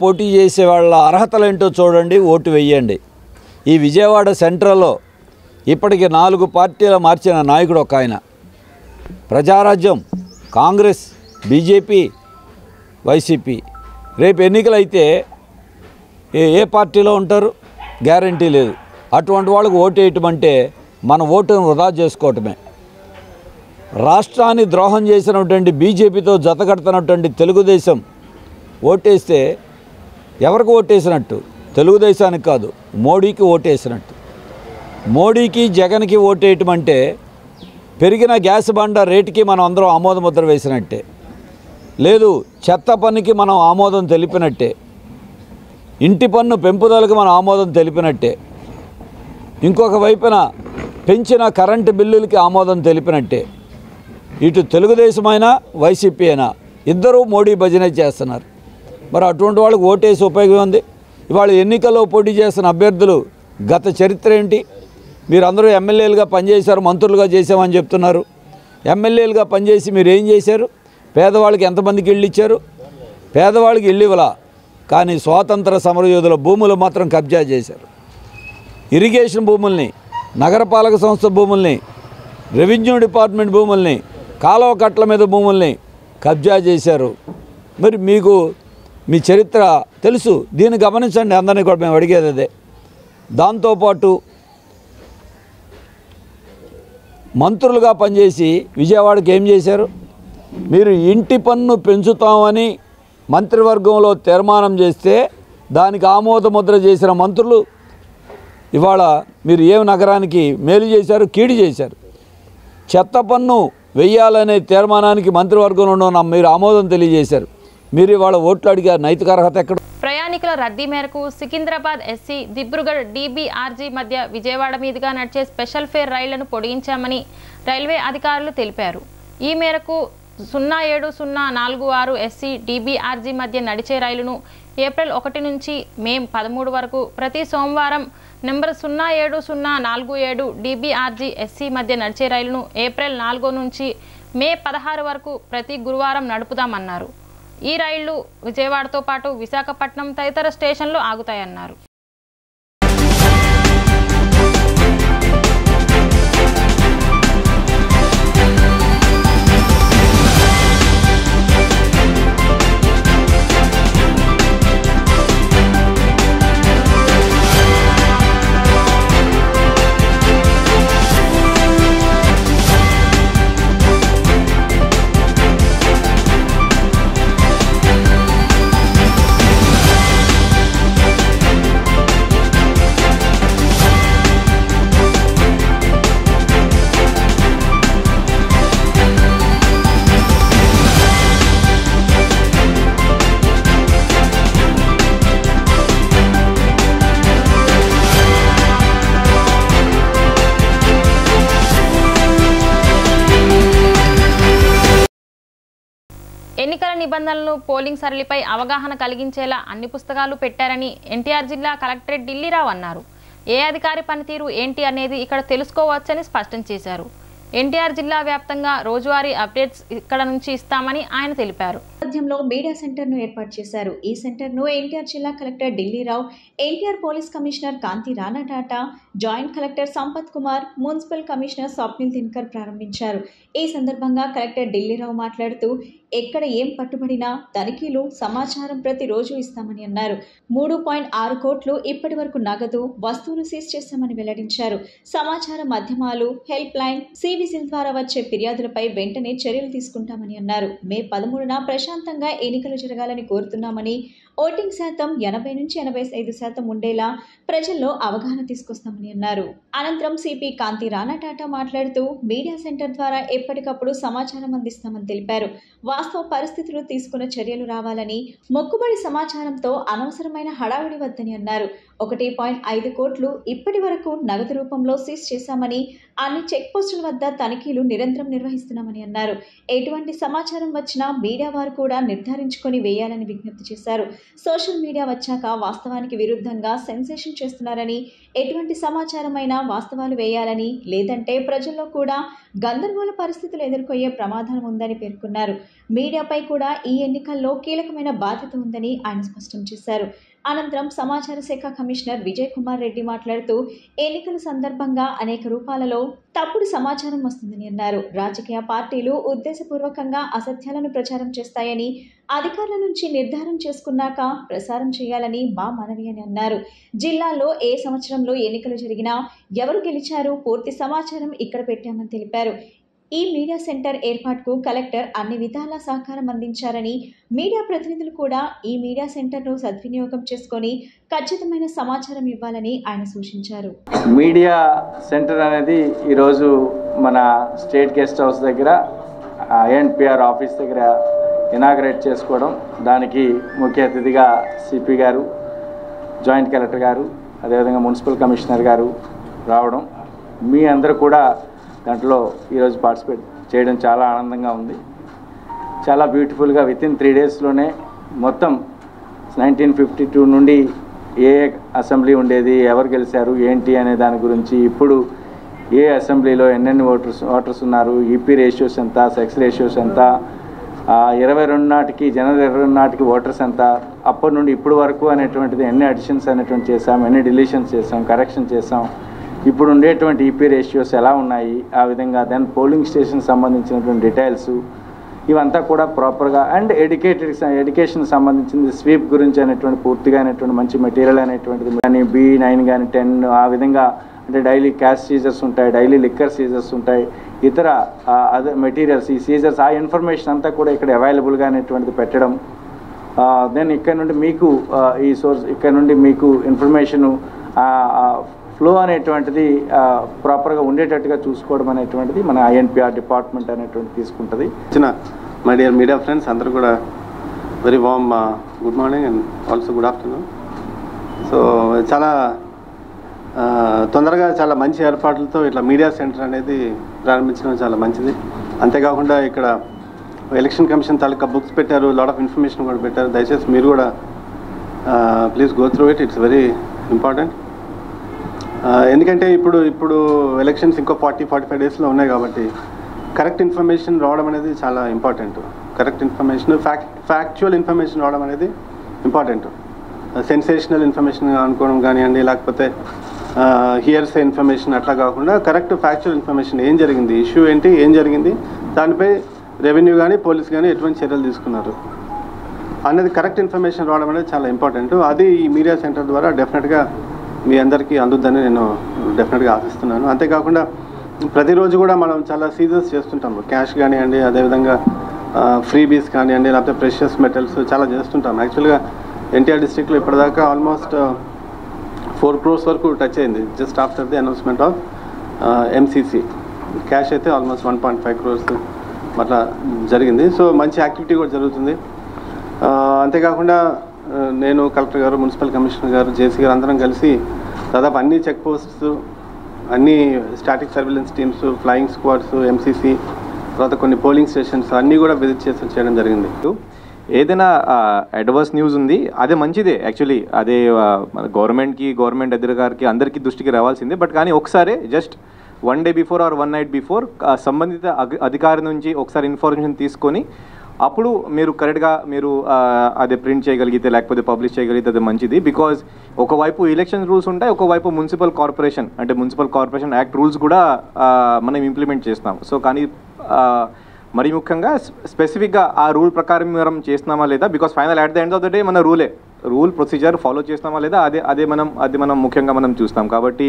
పోటీ చేసే వాళ్ళ అర్హతలేంటో చూడండి, ఓటు వేయండి. ఈ విజయవాడ సెంట్రల్లో ఇప్పటికి 4 పార్టీలు మార్చిన నాయకుడు ఒక ఆయన. Prajarajyam, Congress, BJP, YCP. రేపు ఎన్నికలైతే ఏ పార్టీలో ఉంటారు? గ్యారంటీ లేదు. అటువంటి వాళ్ళకు ఓటు వేయటం అంటే మన ఓటును వృధా చేసుకోవటమే. రాష్ట్రాన్ని ద్రోహం చేసినటువంటి బీజేపీతో జతకడుతున్నటువంటి తెలుగుదేశం ఓటేస్తే ఎవరికి ఓటేసినట్టు? తెలుగుదేశానికి కాదు, మోడీకి ఓటేసినట్టు. మోడీకి జగన్కి ఓటేయటం అంటే పెరిగిన గ్యాస్ బండ రేటుకి మనం అందరం ఆమోదముద్ర వేసినట్టే. లేదు, చెత్త పన్నుకి మనం ఆమోదం తెలిపినట్టే. ఇంటి పన్ను పెంపుదలకు మనం ఆమోదం తెలిపినట్టే. ఇంకొక వైపున పెంచిన కరెంటు బిల్లులకి ఆమోదం తెలిపినట్టే. ఇటు తెలుగుదేశమైనా వైసీపీ అయినా ఇద్దరూ మోడీ భజనే చేస్తున్నారు. మరి అటువంటి వాళ్ళకి ఓటేసి ఉపయోగం ఉంది? ఇవాళ ఎన్నికల్లో పోటీ చేస్తున్న అభ్యర్థులు గత చరిత్ర ఏంటి? మీరందరూ ఎమ్మెల్యేలుగా పనిచేశారు, మంత్రులుగా చేసామని చెప్తున్నారు. ఎమ్మెల్యేలుగా పనిచేసి మీరు ఏం చేశారు? పేదవాళ్ళకి ఎంతమందికి ఇళ్ళు ఇచ్చారు? పేదవాళ్ళకి ఇళ్ళు ఇవ్వలా, కానీ స్వాతంత్ర సమరయోధుల భూములు మాత్రం కబ్జా చేశారు. ఇరిగేషన్ భూముల్ని, నగరపాలక సంస్థ భూముల్ని, రెవెన్యూ డిపార్ట్మెంట్ భూముల్ని, కాలువ కట్ల మీద భూముల్ని కబ్జా చేశారు. మరి మీకు మీ చరిత్ర తెలుసు, దీన్ని గమనించండి. అందరినీ కూడా మేము అడిగేది అదే. దాంతోపాటు మంత్రులుగా పనిచేసి విజయవాడకి ఏం చేశారు? మీరు ఇంటి పన్ను పెంచుతామని మంత్రివర్గంలో తీర్మానం చేస్తే దానికి ఆమోదముద్ర చేసిన మంత్రులు ఇవాళ మీరు ఏ నగరానికి మేలు చేశారు? కీడు చేశారు. చెత్త పన్ను వెయ్యాలనే తీర్మానానికి మంత్రివర్గంలో మీరు ఆమోదం తెలియజేశారు. మీరు ఇవాళ ఓట్లు అడిగారు. నైతిక అర్హత ఎక్కడ? ప్రయాణికుల రద్దీ మేరకు సికింద్రాబాద్ ఎస్సీ, దిబ్రుగఢ్ DBRG మధ్య విజయవాడ మీదుగా నడిచే స్పెషల్ ఫేర్ రైళ్లను పొడిగించామని రైల్వే అధికారులు తెలిపారు. ఈ మేరకు 07-046 ఎస్సీ DBRG మధ్య నడిచే రైలును ఏప్రిల్ 1 నుంచి మే 13 వరకు ప్రతి సోమవారం నెంబర్ 07-047 DBRG ఎస్సీ మధ్య నడిచే రైలును ఏప్రిల్ 4 నుంచి మే 16 వరకు ప్రతి గురువారం నడుపుతామన్నారు. ఈ రైళ్లు విజయవాడతో పాటు విశాఖపట్నం తదితర స్టేషన్లు ఆగుతాయన్నారు. ఎన్నికల నిబంధనలను, పోలింగ్ సరళిపై అవగాహన కలిగించేలా అన్ని పుస్తకాలు పెట్టారని ఎన్టీఆర్ జిల్లా కలెక్టరేట్ ఢిల్లీరావు అన్నారు. ఏ అధికారి పనితీరు ఏంటి అనేది ఇక్కడ తెలుసుకోవచ్చని స్పష్టం చేశారు. ఎన్టీఆర్ జిల్లా వ్యాప్తంగా రోజువారీ అప్డేట్స్ ఇక్కడ నుంచి ఇస్తామని ఆయన తెలిపారు. మధ్యంలో మీడియా సెంటర్ను ఏర్పాటు చేశారు. ఈ సెంటర్ను ఎన్టీఆర్ జిల్లా collector Dillirao, NTR police commissioner Kanti Rana Tata, joint collector Sampath Kumar, municipal commissioner Swapnil Dinakar ప్రారంభించారు. ఈ సందర్భంగా కలెక్టర్ ఢిల్లీరావు మాట్లాడుతూ ఎక్కడ ఏం పట్టుబడినా తనిఖీలు సమాచారం ప్రతిరోజు ఇస్తామని అన్నారు. 3.6 కోట్లు ఇప్పటి వరకు నగదు, వస్తువులు సీజ్ చేశామని వెల్లడించారు. సమాచార మాధ్యమాలు, హెల్ప్ లైన్, సివిజిల్ ద్వారా వచ్చే ఫిర్యాదులపై వెంటనే చర్యలు తీసుకుంటామని అన్నారు. మే 13న ప్రశాంతంగా ఎన్నికలు జరగాలని కోరుతున్నామని, ఓటింగ్ శాతం 80 నుంచి 85% ఉండేలా ప్రజల్లో అవగాహన తీసుకొస్తామని అన్నారు. అనంతరం సిపి కాంతి రాణా టాటా మాట్లాడుతూ మీడియా సెంటర్ ద్వారా ఎప్పటికప్పుడు సమాచారం అందిస్తామని తెలిపారు. వాస్తవ పరిస్థితులు తీసుకున్న చర్యలు రావాలని, మొక్కుబడి సమాచారంతో అనవసరమైన హడావిడి వద్దని అన్నారు. 1.5 కోట్లు ఇప్పటి వరకు నగదు రూపంలో సీజ్ చేశామని, అన్ని చెక్ పోస్టుల వద్ద తనిఖీలు నిరంతరం నిర్వహిస్తున్నామని అన్నారు. ఎటువంటి సమాచారం వచ్చినా మీడియా వారు కూడా నిర్ధారించుకొని వేయాలని విజ్ఞప్తి చేశారు. సోషల్ మీడియా వచ్చాక వాస్తవానికి విరుద్ధంగా సెన్సేషన్ చేస్తున్నారని, ఎటువంటి సమాచారమైనా వాస్తవాలు వేయాలని, లేదంటే ప్రజల్లో కూడా గందరగోళ పరిస్థితులు ఎదుర్కొయ్యే ప్రమాదం ఉందని పేర్కొన్నారు. మీడియాపై కూడా ఈ ఎన్నికల్లో కీలకమైన బాధ్యత ఉందని ఆయన స్పష్టం చేశారు. అనంతరం సమాచార శాఖ కమిషనర్ విజయ్ కుమార్ రెడ్డి మాట్లాడుతూ ఎన్నికల సందర్భంగా అనేక రూపాలలో తప్పుడు సమాచారం వస్తుందని అన్నారు. రాజకీయ పార్టీలు ఉద్దేశపూర్వకంగా అసత్యాలను ప్రచారం చేస్తాయని, అధికారుల నుంచి నిర్ధారణ చేసుకున్నాక ప్రసారం చేయాలని మా మనవి అని అన్నారు. జిల్లాలో ఏ సంవత్సరంలో ఎన్నికలు జరిగినా ఎవరు గెలిచారు పూర్తి సమాచారం ఇక్కడ పెట్టామని తెలిపారు. ఈ మీడియా సెంటర్ ఏర్పాటుకు కలెక్టర్ అన్ని విధాలా సహకారం అందించారని, మీడియా ప్రతినిధులు కూడా ఈ మీడియా సెంటర్ను సద్వినియోగం చేసుకొని ఖచ్చితమైన సమాచారం ఇవ్వాలని ఆయన సూచించారు. మీడియా సెంటర్ అనేది ఈరోజు మన స్టేట్ గెస్ట్ హౌస్ దగ్గర ఐఎన్పిఆర్ ఆఫీస్ దగ్గర ఇనాగ్రేట్ చేసుకోవడం, దానికి ముఖ్య అతిథిగా సిపి గారు, జాయింట్ కలెక్టర్ గారు, అదేవిధంగా మున్సిపల్ కమిషనర్ గారు రావడం, మీ అందరూ కూడా దాంట్లో ఈరోజు పార్టిసిపేట్ చేయడం చాలా ఆనందంగా ఉంది. చాలా బ్యూటిఫుల్గా వితిన్ 3 డేస్లోనే మొత్తం 1952 నుండి ఏ అసెంబ్లీ ఉండేది, ఎవరు గెలిచారు ఏంటి అనే దాని గురించి, ఇప్పుడు ఏ అసెంబ్లీలో ఎన్నెన్ని ఓటర్స్ ఉన్నారు, ఈపీ రేషియోస్ ఎంత, సెక్స్ రేషియోస్ ఎంత, 22 నాటికి జనవరి 22 నాటికి ఓటర్స్ ఎంత, అప్పటి నుండి ఇప్పుడు వరకు అనేటువంటిది ఎన్ని అడిషన్స్ అనేటువంటి చేసాం, ఎన్ని డిలీషన్స్ చేసాం, కరెక్షన్ చేసాం, ఇప్పుడు ఉండేటువంటి ఈపీ రేషియోస్ ఎలా ఉన్నాయి, ఆ విధంగా దెన్ పోలింగ్ స్టేషన్ సంబంధించినటువంటి డీటెయిల్స్ ఇవంతా కూడా ప్రాపర్గా అండ్ ఎడ్యుకేషన్ సంబంధించింది స్వీప్ గురించి అనేటువంటి పూర్తిగా అనేటువంటి మంచి మెటీరియల్ అనేటువంటిది కానీ B9 కానీ 10 ఆ విధంగా అంటే డైలీ క్యాష్ సీజర్స్ ఉంటాయి, డైలీ లిక్కర్ సీజర్స్ ఉంటాయి, ఇతర అదే మెటీరియల్స్ ఈ సీజర్స్ ఆ ఇన్ఫర్మేషన్ అంతా కూడా ఇక్కడ అవైలబుల్గా అనేటువంటిది పెట్టడం, దెన్ ఇక్కడ నుండి మీకు ఈ సోర్స్ ఇక్కడ నుండి మీకు ఇన్ఫర్మేషను ఫ్లో అనేటువంటిది ప్రాపర్గా ఉండేటట్టుగా చూసుకోవడం అనేటువంటిది మన ఐఎన్పిఆర్ డిపార్ట్మెంట్ అనేటువంటిది తీసుకుంటుంది. చిన్న మై డియర్ మీడియా ఫ్రెండ్స్ అందరూ కూడా very warm good morning and also good afternoon. So చాలా తొందరగా చాలా మంచి ఏర్పాట్లతో ఇట్లా మీడియా సెంటర్ అనేది ప్రారంభించడం చాలా మంచిది. అంతేకాకుండా ఇక్కడ ఎలక్షన్ కమిషన్ తాలూకా బుక్స్ పెట్టారు, లాట్ ఆఫ్ ఇన్ఫర్మేషన్ కూడా పెట్టారు. దయచేసి మీరు కూడా please go through it, it's very important. ఎందుకంటే ఇప్పుడు ఎలక్షన్స్ ఇంకో 40-45 డేస్లో ఉన్నాయి కాబట్టి కరెక్ట్ ఇన్ఫర్మేషన్ రావడం అనేది చాలా important. Correct information factual information రావడం అనేది ఇంపార్టెంట్. సెన్సేషనల్ ఇన్ఫర్మేషన్ అనుకోవడం కానివ్వండి, లేకపోతే హియర్సే ఇన్ఫర్మేషన్ అట్లా కాకుండా కరెక్ట్ ఫ్యాక్చువల్ ఇన్ఫర్మేషన్ ఏం జరిగింది, ఇష్యూ ఏంటి, ఏం జరిగింది, దానిపై రెవెన్యూ కానీ పోలీస్ కానీ ఎటువంటి చర్యలు తీసుకున్నారు అనేది కరెక్ట్ ఇన్ఫర్మేషన్ రావడం అనేది చాలా ఇంపార్టెంట్. అది ఈ మీడియా సెంటర్ ద్వారా డెఫినెట్గా మీ అందరికీ అందుద్దని నేను డెఫినెట్గా ఆశిస్తున్నాను. అంతేకాకుండా ప్రతిరోజు కూడా మనం చాలా సీజర్స్ చేస్తుంటాము, క్యాష్ కానివ్వండి, అదేవిధంగా ఫ్రీబీస్ కానివ్వండి, లేకపోతే ప్రెషియస్ మెటల్స్ చాలా చేస్తుంటాం. యాక్చువల్గా ఎన్టీఆర్ డిస్ట్రిక్ట్లో ఇప్పటిదాకా ఆల్మోస్ట్ 4 crores వరకు టచ్ అయింది just after the announcement of MCC. Cash అయితే ఆల్మోస్ట్ 1.5 crores అట్లా జరిగింది. సో మంచి యాక్టివిటీ కూడా జరుగుతుంది. అంతేకాకుండా నేను కలెక్టర్ గారు, మున్సిపల్ కమిషనర్ గారు, జేసీ గారు అందరం కలిసి దాదాపు అన్ని చెక్ పోస్ట్స్, అన్ని static surveillance teams, flying squads, MCC, తర్వాత కొన్ని పోలింగ్ స్టేషన్స్ అన్నీ కూడా విజిట్ చేయడం జరిగింది. ఏదైనా అడ్వర్స్ న్యూస్ ఉంది అదే మంచిదే, యాక్చువల్లీ అదే గవర్నమెంట్ అధికారికి అందరికీ దృష్టికి రావాల్సిందే. బట్ కానీ ఒకసారి just 1 day before or 1 night before సంబంధిత అధికారి నుంచి ఒకసారి ఇన్ఫర్మేషన్ తీసుకొని అప్పుడు మీరు కరెక్ట్గా మీరు అదే ప్రింట్ చేయగలిగితే లేకపోతే పబ్లిష్ చేయగలిగితే అది మంచిది. బికాజ్ ఒకవైపు ఎలక్షన్ రూల్స్ ఉంటాయి, ఒకవైపు మున్సిపల్ కార్పొరేషన్ యాక్ట్ రూల్స్ కూడా మనం ఇంప్లిమెంట్ చేస్తున్నాం. సో కానీ మరి ముఖ్యంగా స్పెసిఫిక్గా ఆ రూల్ ప్రకారం మనం చేస్తున్నామా లేదా, because final at the end of the day మన రూల్ ప్రొసీజర్ ఫాలో చేస్తున్నామా లేదా అదే మనం ముఖ్యంగా మనం చూస్తాం. కాబట్టి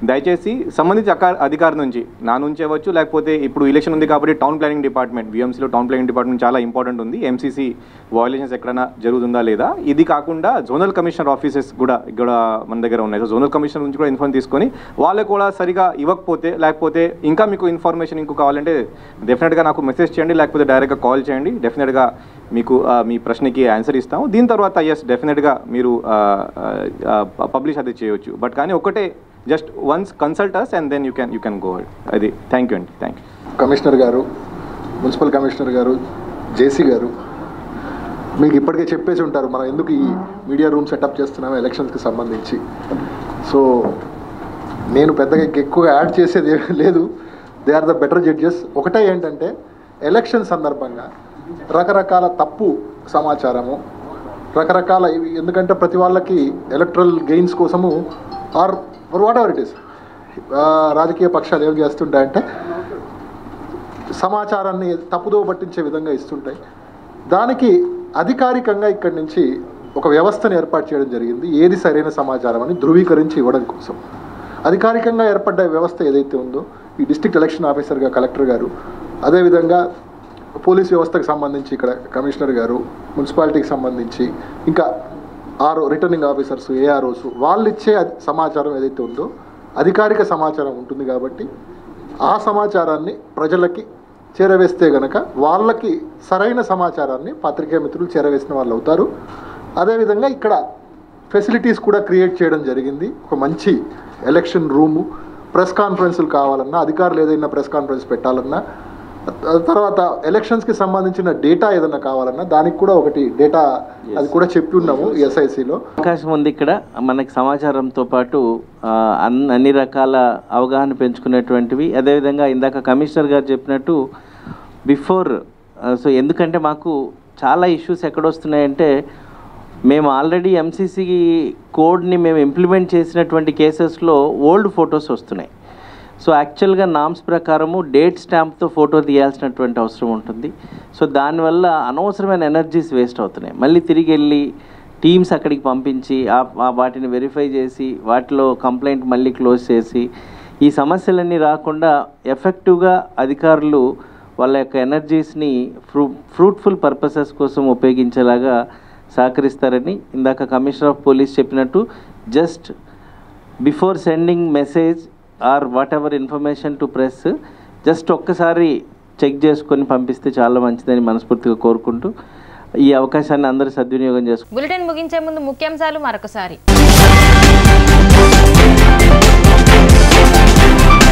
దయచేసి సంబంధిత అధికారి నుంచి నా నుంచి అవ్వచ్చు, లేకపోతే ఇప్పుడు ఎలక్షన్ ఉంది కాబట్టి టౌన్ ప్లానింగ్ డిపార్ట్మెంట్ విఎంసీలో టౌన్ ప్లానింగ్ డిపార్ట్మెంట్ చాలా ఇంపార్టెంట్ ఉంది. ఎంసీసీ వయలేషన్స్ ఎక్కడైనా జరుగుతుందా లేదా, ఇది కాకుండా జోనల్ కమిషనర్ ఆఫీసెస్ కూడా ఇక్కడ మన దగ్గర ఉన్నాయి. సో జోనల్ కమిషనర్ నుంచి కూడా ఇన్ఫర్మేషన్ తీసుకొని వాళ్ళకు కూడా సరిగా ఇవ్వకపోతే లేకపోతే ఇంకా మీకు ఇన్ఫర్మేషన్ ఇంకో కావాలంటే డెఫినెట్గా నాకు మెసేజ్ చేయండి, లేకపోతే డైరెక్ట్గా కాల్ చేయండి. డెఫినెట్గా మీకు మీ ప్రశ్నకి ఆన్సర్ ఇస్తాము. దీని తర్వాత డెఫినెట్గా మీరు పబ్లిష్ అది చేయవచ్చు. బట్ కానీ ఒకటే just once consult us and then you can go ahead. అది థ్యాంక్ యూ అండి. Thank you. కమిషనర్ గారు, మున్సిపల్ కమిషనర్ గారు, జేసీ గారు, మీకు ఇప్పటికే చెప్పేసి ఉంటారు మనం ఎందుకు ఈ మీడియా రూమ్ సెటప్ చేస్తున్నాము ఎలక్షన్స్కి సంబంధించి. సో నేను పెద్దగా ఎక్కువగా యాడ్ చేసేది లేదు. They are the better judges. ఒకటే ఏంటంటే ఎలక్షన్ సందర్భంగా రకరకాల తప్పు సమాచారము, రకరకాల ఎందుకంటే ప్రతి వాళ్ళకి ఎలక్ట్రల్ గెయిన్స్ కోసము or whatever it is రాజకీయ పక్షాలు ఏం చేస్తుంటాయంటే సమాచారాన్ని తప్పుదో పట్టించే విధంగా ఇస్తుంటాయి. దానికి అధికారికంగా ఇక్కడి నుంచి ఒక వ్యవస్థను ఏర్పాటు చేయడం జరిగింది. ఏది సరైన సమాచారం అని ధృవీకరించి ఇవ్వడం కోసం అధికారికంగా ఏర్పడ్డ వ్యవస్థ ఏదైతే ఉందో ఈ డిస్ట్రిక్ట్ ఎలక్షన్ ఆఫీసర్గా కలెక్టర్ గారు, అదేవిధంగా పోలీస్ వ్యవస్థకు సంబంధించి ఇక్కడ కమిషనర్ గారు, మున్సిపాలిటీకి సంబంధించి ఇంకా రిటర్నింగ్ ఆఫీసర్స్, ఏఆర్ఓస్ వాళ్ళు ఇచ్చే సమాచారం ఏదైతే ఉందో అధికారిక సమాచారం ఉంటుంది. కాబట్టి ఆ సమాచారాన్ని ప్రజలకి చేరవేస్తే గనక వాళ్ళకి సరైన సమాచారాన్ని పత్రికా మిత్రులు చేరవేసిన వాళ్ళు అవుతారు. అదేవిధంగా ఇక్కడ ఫెసిలిటీస్ కూడా క్రియేట్ చేయడం జరిగింది. ఒక మంచి ఎలక్షన్ రూము, ప్రెస్ కాన్ఫరెన్సులు కావాలన్నా, అధికారులు ఏదైనా ప్రెస్ కాన్ఫరెన్స్ పెట్టాలన్నా, తర్వాత ఎలక్షన్స్కి సంబంధించిన డేటా ఏదైనా కావాలన్నా దానికి కూడా ఒకటి డేటా అది కూడా చెప్పి ఉన్నాము ఎస్ఐసిలో. అవకాశం ఉంది ఇక్కడ మనకి సమాచారంతో పాటు అన్ని రకాల అవగాహన పెంచుకునేటువంటివి. అదేవిధంగా ఇందాక కమిషనర్ గారు చెప్పినట్టు బిఫోర్ సో ఎందుకంటే మాకు చాలా ఇష్యూస్ ఎక్కడొస్తున్నాయంటే మేము ఆల్రెడీ ఎంసీసీ కోడ్ని మేము ఇంప్లిమెంట్ చేసినటువంటి కేసెస్లో ఓల్డ్ ఫొటోస్ వస్తున్నాయి. సో యాక్చువల్గా నామ్స్ ప్రకారము డేట్ స్టాంప్తో ఫోటో తీయాల్సినటువంటి అవసరం ఉంటుంది. సో దానివల్ల అనవసరమైన ఎనర్జీస్ వేస్ట్ అవుతున్నాయి. మళ్ళీ తిరిగి వెళ్ళి టీమ్స్ అక్కడికి పంపించి వాటిని వెరిఫై చేసి వాటిలో కంప్లైంట్ మళ్ళీ క్లోజ్ చేసి ఈ సమస్యలన్నీ రాకుండా ఎఫెక్టివ్గా అధికారులు వాళ్ళ యొక్క ఎనర్జీస్ని ఫ్రూట్ఫుల్ పర్పసెస్ కోసం ఉపయోగించేలాగా సహకరిస్తారని ఇందాక కమిషనర్ ఆఫ్ పోలీస్ చెప్పినట్టు just before sending message or whatever information to press just ఒక్కసారి చెక్ చేసుకొని పంపిస్తే చాలా మంచిదని మనస్ఫూర్తిగా కోరుకుంటూ ఈ అవకాశాన్ని అందరూ సద్వినియోగం చేసుకుంటారు. బులెటిన్ ముగించే ముందు ముఖ్యాంశాలు మరొకసారి.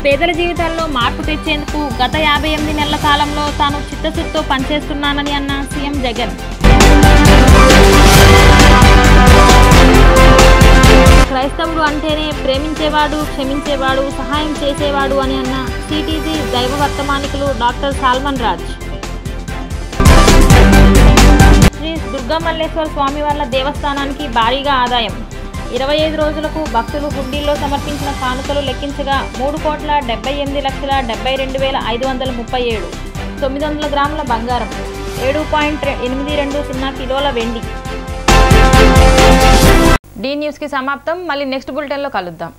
పేదల జీవితాల్లో మార్పు తెచ్చేందుకు గత 58 నెలల కాలంలో తాను చిత్తశుద్ధితో పనిచేస్తున్నానని అన్న సీఎం జగన్. క్రైస్తవుడు అంటేనే ప్రేమించేవాడు, క్షమించేవాడు, సహాయం చేసేవాడు అని అన్న సిటీజీ దైవ వర్తమానికులు డాక్టర్ సాల్మన్ రాజ్. శ్రీ దుర్గామల్లేశ్వర స్వామివార్ల దేవస్థానానికి భారీగా ఆదాయం. 25 రోజులకు భక్తులు హుండీల్లో సమర్పించిన కానుకలు లెక్కించగా 3,70,72,537, 900 గ్రాముల బంగారం, 7.820 కిలోల వెండి. డి న్యూస్కి సమాప్తం. మళ్ళీ నెక్స్ట్ బులెటిన్లో కలుద్దాం.